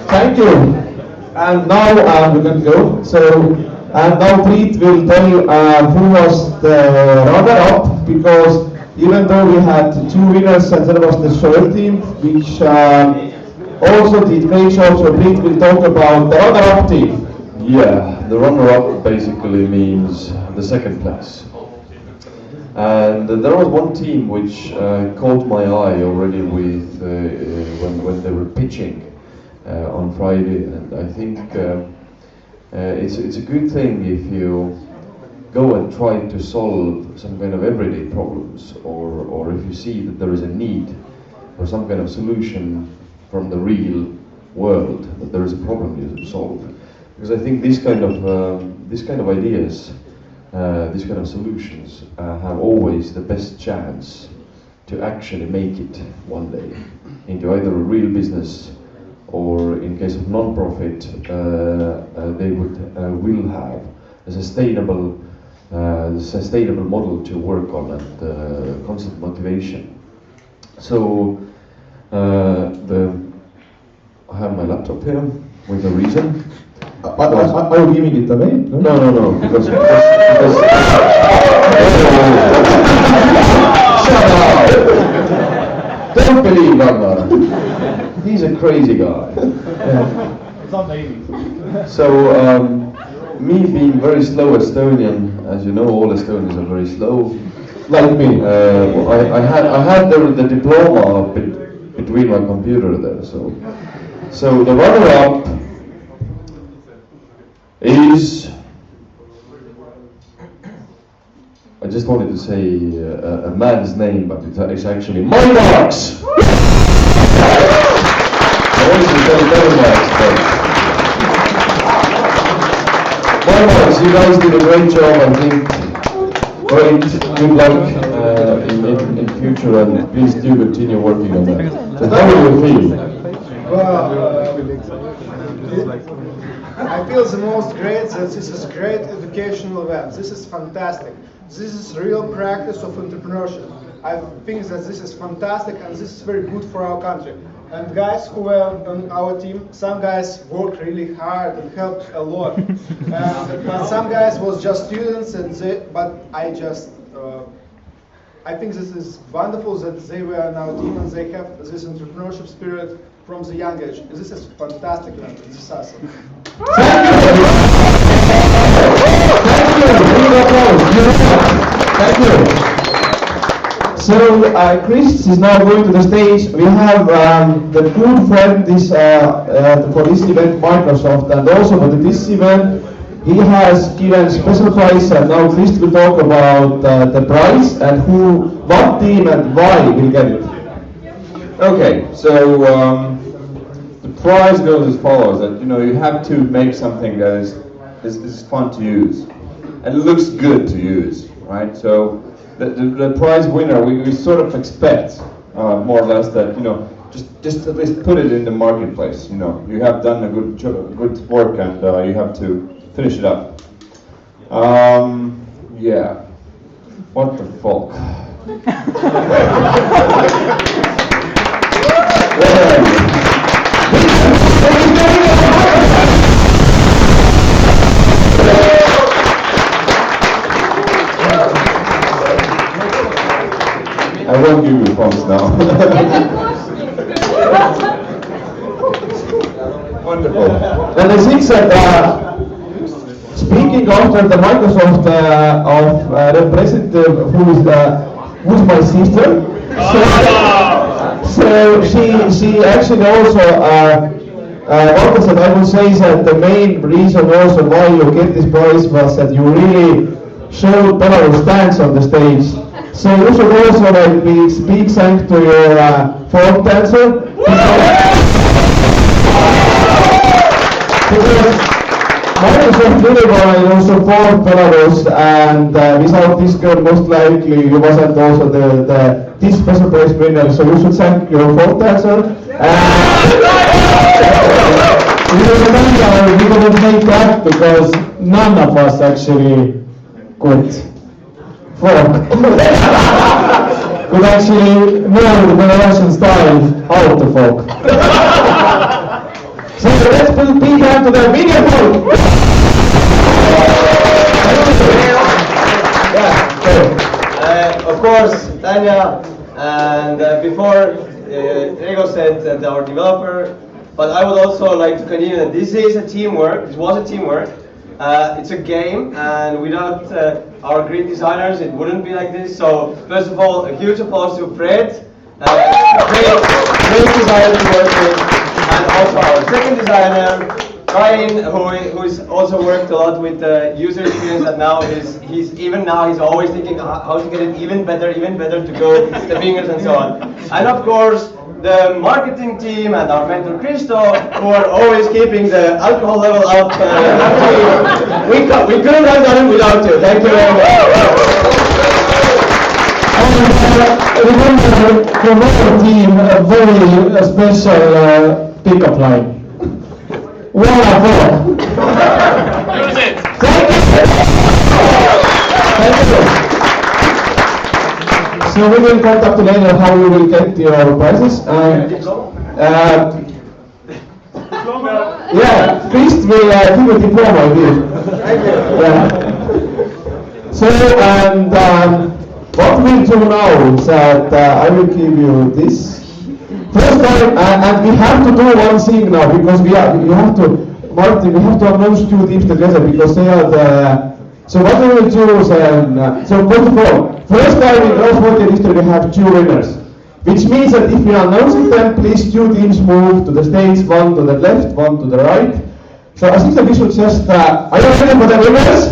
Thank you. And now we can go. So, and now Preet will tell you who was the runner-up, because even though we had 2 winners and there was the third team, which also did great job, so Preet will talk about the runner-up team. Yeah, the runner-up basically means the second place. And there was one team which caught my eye already with when they were pitching on Friday, and I think it's a good thing if you go and try to solve some kind of everyday problems, or if you see that there is a need for some kind of solution from the real world, that there is a problem you solve. Because I think this kind of ideas, these kind of solutions have always the best chance to actually make it one day into either a real business, or in case of non-profit, they will have a sustainable model to work on, and constant motivation. So I have my laptop here with a reason. Are you giving it away? No, because shut up! Don't believe Ragnar. He's a crazy guy. It's not maybe. So, me being very slow Estonian, as you know, all Estonians are very slow. Like me. I had the diploma between my computer there. So the runner-up is. I just wanted to say a man's name, but it's actually my marks. You guys did a great job, I think. Great, good luck in future, and please do continue working on that. So how do you feel? Well, I feel the most great that this is a great educational event. This is fantastic. This is real practice of entrepreneurship. I think that this is fantastic, and this is very good for our country. And guys who were on our team, some guys worked really hard and helped a lot. But some guys was just students, and but I think this is wonderful that they were on our team and they have this entrepreneurship spirit from the young age. This is fantastic, and this is awesome. Thank you. So Chris is now going to the stage. We have the good friend for this event, Microsoft, and also for this event, he has given special prize, and now Chris will talk about the prize and what team and why will get it. Okay, so the prize goes as follows: that you have to make something that is fun to use, and it looks good to use, right? So the prize winner, we sort of expect more or less that just at least put it in the marketplace. You have done a good work, and you have to finish it up. Yeah. What the fuck? I won't give you phones now. Wonderful. And I think that speaking after the Microsoft representative who's my sister. So she actually also, what was it, I would say that the main reason also why you get this prize was that you really showed Belarus dance on the stage. So you should also like be big thanks to your folk dancer. Because Microsoft really want to support Belarus, and without this girl, most likely you wasn't also this special prize winner. So you should thank your folk dancer. We couldn't make that because none of us actually could folk. Could actually know the Belarusian style out the folk. So let's put big hand to the video folk. Of course, Tanya, and before Rego said that our developer, but I would also like to continue that this is a teamwork, this was a teamwork. It's a game, and without our great designers, it wouldn't be like this. So, first of all, a huge applause to Fred, great designer to work with, and also our second designer, Ryan, who's also worked a lot with the user experience, and now he's always thinking how to get it even better to go the fingers and so on. And of course, the marketing team and our mentor Christo, who are always keeping the alcohol level up. We couldn't have done it without you. Thank you very much. Remember, from our team, a very special pickup line. One of four. Use it. Thank you. So we will contact you later how you will get your prizes. Yeah, Chris will give a diploma here. Yeah. So, and what we'll do now is that I will give you this. First time, and we have to do one thing now, because we have to, Martin, we have to announce two teams together, because they are the, so what we will do is, so first of all, first time in Garage48 history we have two winners. Which means that if we are announcing them, please two teams move to the stage, one to the left, one to the right. So I think that we should just, are you ready for the winners?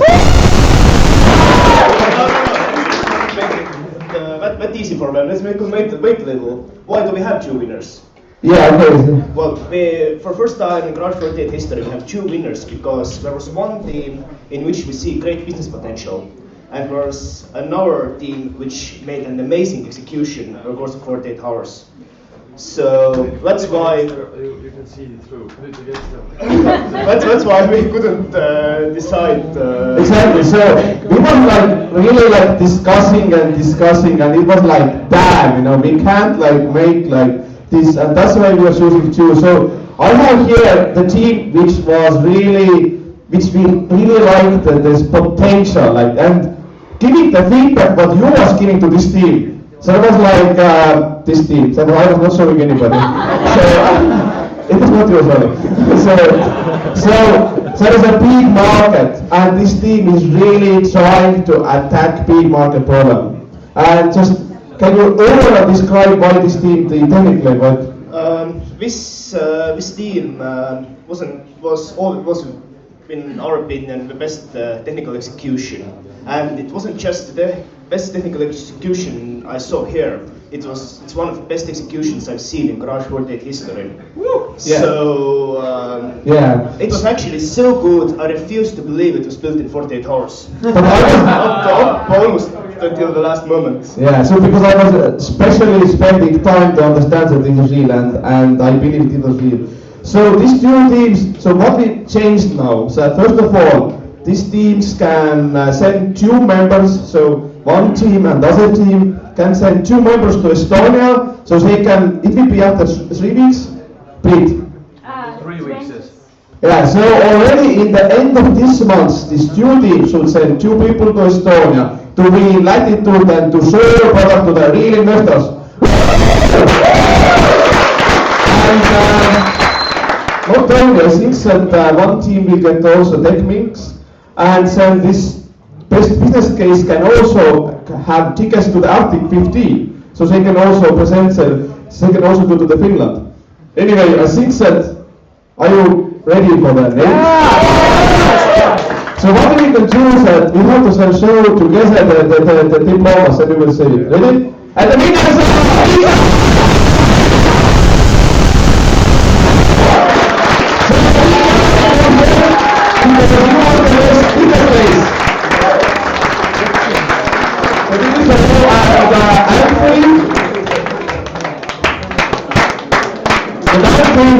That's easy for them. Let's make them wait a little. Why do we have two winners? Yeah, okay. Well, for first time in Garage48 history, we have two winners because there was one team in which we see great business potential, and there was another team which made an amazing execution over the course of 48 hours. So that's why you can see through. that's why we couldn't decide. Exactly. So we were like really like discussing, and it was like, damn, you know, we can't like make like this, and that's why we are choosing two. So I have here the team which we really liked this potential, like, and giving the feedback what you was giving to this team. So it was like this team. So I was not showing anybody. So it was not your showing. So there's a big market, and this team is really trying to attack big market problem. And just can you overall describe why this team technically? This team was in our opinion the best technical execution, and it wasn't just the best technical execution I saw here. It's one of the best executions I've seen in Garage48 history. Woo! Yeah. So it was actually so good. I refused to believe it was built in 48 hours. Almost until the last moment. Yeah. So because I was especially spending time to understand that it was real, and I believe it was real. So these two teams. So what we changed now? So first of all, these teams can send two members. So one team and the other team can send two members to Estonia, so they can, it will be after 3 weeks, Pete? 3 weeks, yes. Yeah, so already in the end of this month, these two teams should send two people to Estonia to be latitude and to show your product to the real investors. And not only, I think that one team will get also tech mix, and then this best business case can also have tickets to the Arctic 50, so they can also present they can also go to the Finland. Anyway, as Sid said, are you ready for that? So what we can do is that we have to show together the diplomas and we will say it. Ready? And the winners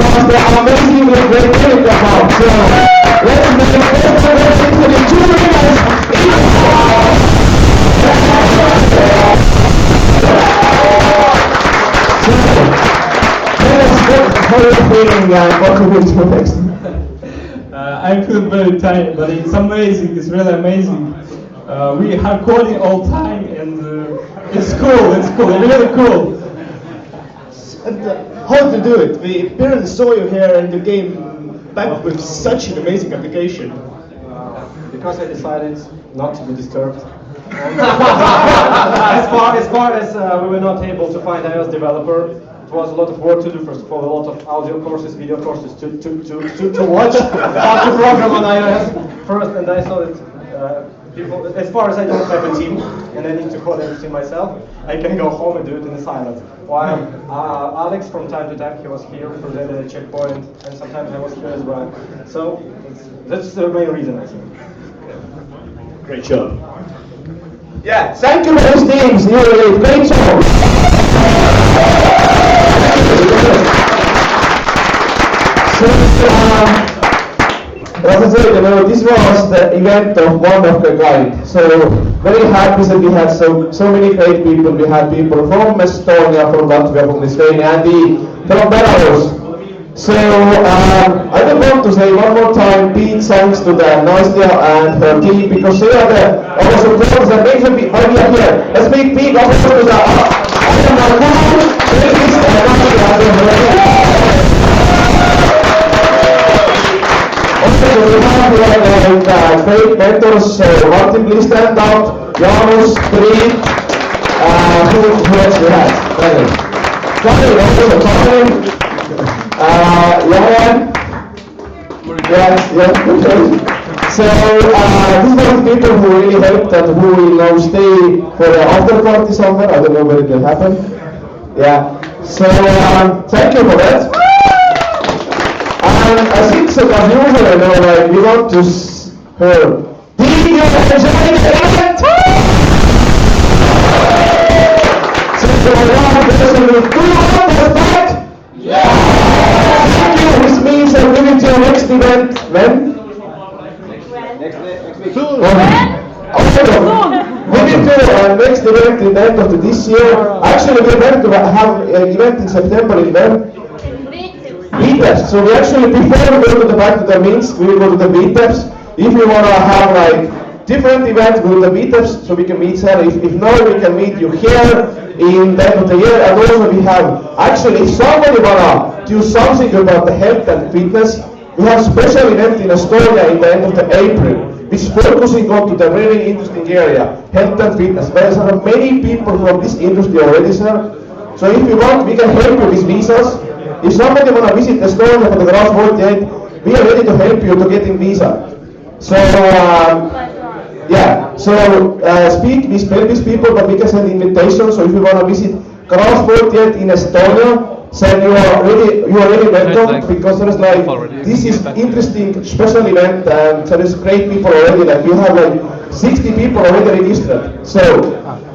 was the amazingly great hackathon. So let's make it into the 2 winners. So how are you feeling? What do we do next? I feel very tired, but it's amazing. It's really amazing. We have coding all time, and it's cool. It's cool. Really cool. And how to do it? We barely saw you here and you came back with such an amazing application. Because I decided not to be disturbed. as far as we were not able to find iOS developer, it was a lot of work to do. First of all, a lot of audio courses, video courses to watch how to program on iOS first, and I saw that people, as far as I don't have a team and I need to code everything myself, I can go home and do it in the silence. While Alex, from time to time, he was here, presented a checkpoint, and sometimes I was here as well. So that's the main reason, I think. Great job. Yeah, thank you for those teams. You did a great job. So, as I said, this was the event of one of the kind. So very happy that we had so many great people. We had people from Estonia, from Latvia, from Lithuania, and from Belarus. So I would want to say one more time big thanks to the Nastia and her team, because they are our supporters and make them why we are here. Let's make big applause to the also we have great mentors. So Martin, please stand up. Janus, Street, who else we have? Daniel, also Daniel. Johan. Yes, okay. So these are the people who really helped and who will now stay for the after party somewhere. I don't know where it will happen. Yeah. So thank you for that. And I think so as usual, like we want to hear. Did you enjoy the event? So one person will do all the back. Yeah. Which means I'm moving to our next event. When? Next week. Soon. Moving to our next event in the end of this year. Actually, we're going to have an event in September in when? BEL.BIZ. So we actually, before we go to the back to the Minsk, we will go to the BEL.BIZ. If you want to have like different events, go to the BEL.BIZ so we can meet there. If not, we can meet you here in the end of the year. And also we have, actually, if somebody wanna do something about the health and fitness, we have a special event in Estonia in the end of the April, which is focusing on to the very interesting area, health and fitness. There are many people from this industry already, sir. So if you want, we can help you with visas. If somebody wanna visit Estonia for the Garage48, we are ready to help you to get in visa. So yeah, so speak with BEL.BIZ people, but we can send invitations. So if you wanna visit Garage48 in Estonia, then you are really welcome, because there is like, this is interesting special event and there is great people already, like you have like 60 people already registered. So,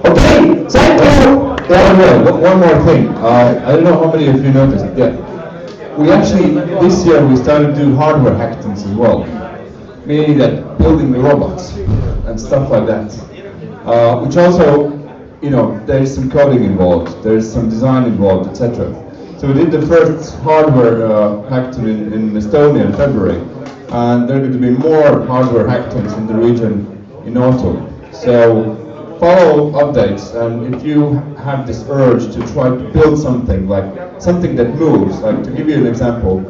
okay, thank you. One more thing. I don't know how many of you noticed it. Yeah. We actually, this year we started to do hardware hackathons as well. Meaning that building the robots and stuff like that. Which also, there is some coding involved, there is some design involved, etc. So we did the first hardware hackathon in Estonia in February, and there are going to be more hardware hackathons in the region in autumn. So follow updates, and if you have this urge to try to build something, like something that moves, like to give you an example,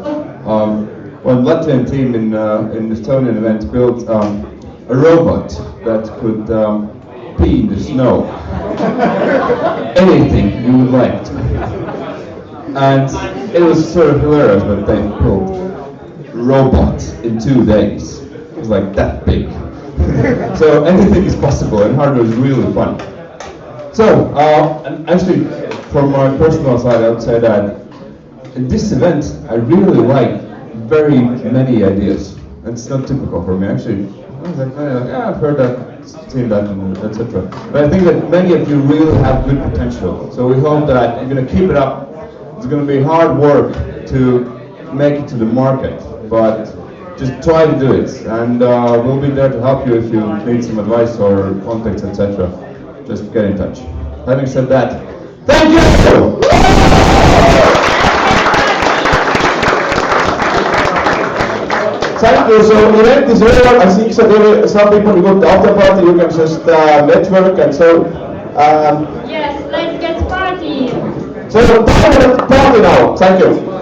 one Latvian team in Estonian event built a robot that could pee in the snow. Anything you would like to. And it was sort of hilarious, but they built robots in 2 days. It was like that big. So anything is possible, and hardware is really fun. So, and actually, from my personal side, I would say that in this event, I really like very many ideas. It's not typical for me, actually. I was like, yeah, I've heard that, seen that, etc. But I think that many of you really have good potential. So we hope that you're going to keep it up. It's going to be hard work to make it to the market, but just try to do it. And we'll be there to help you if you need some advice or contacts, etc. Just get in touch. Having said that, thank you! Thank you. So event is over. I think so some people got the after party. You can just network and so. Yes, let's get party. So party now. Thank you.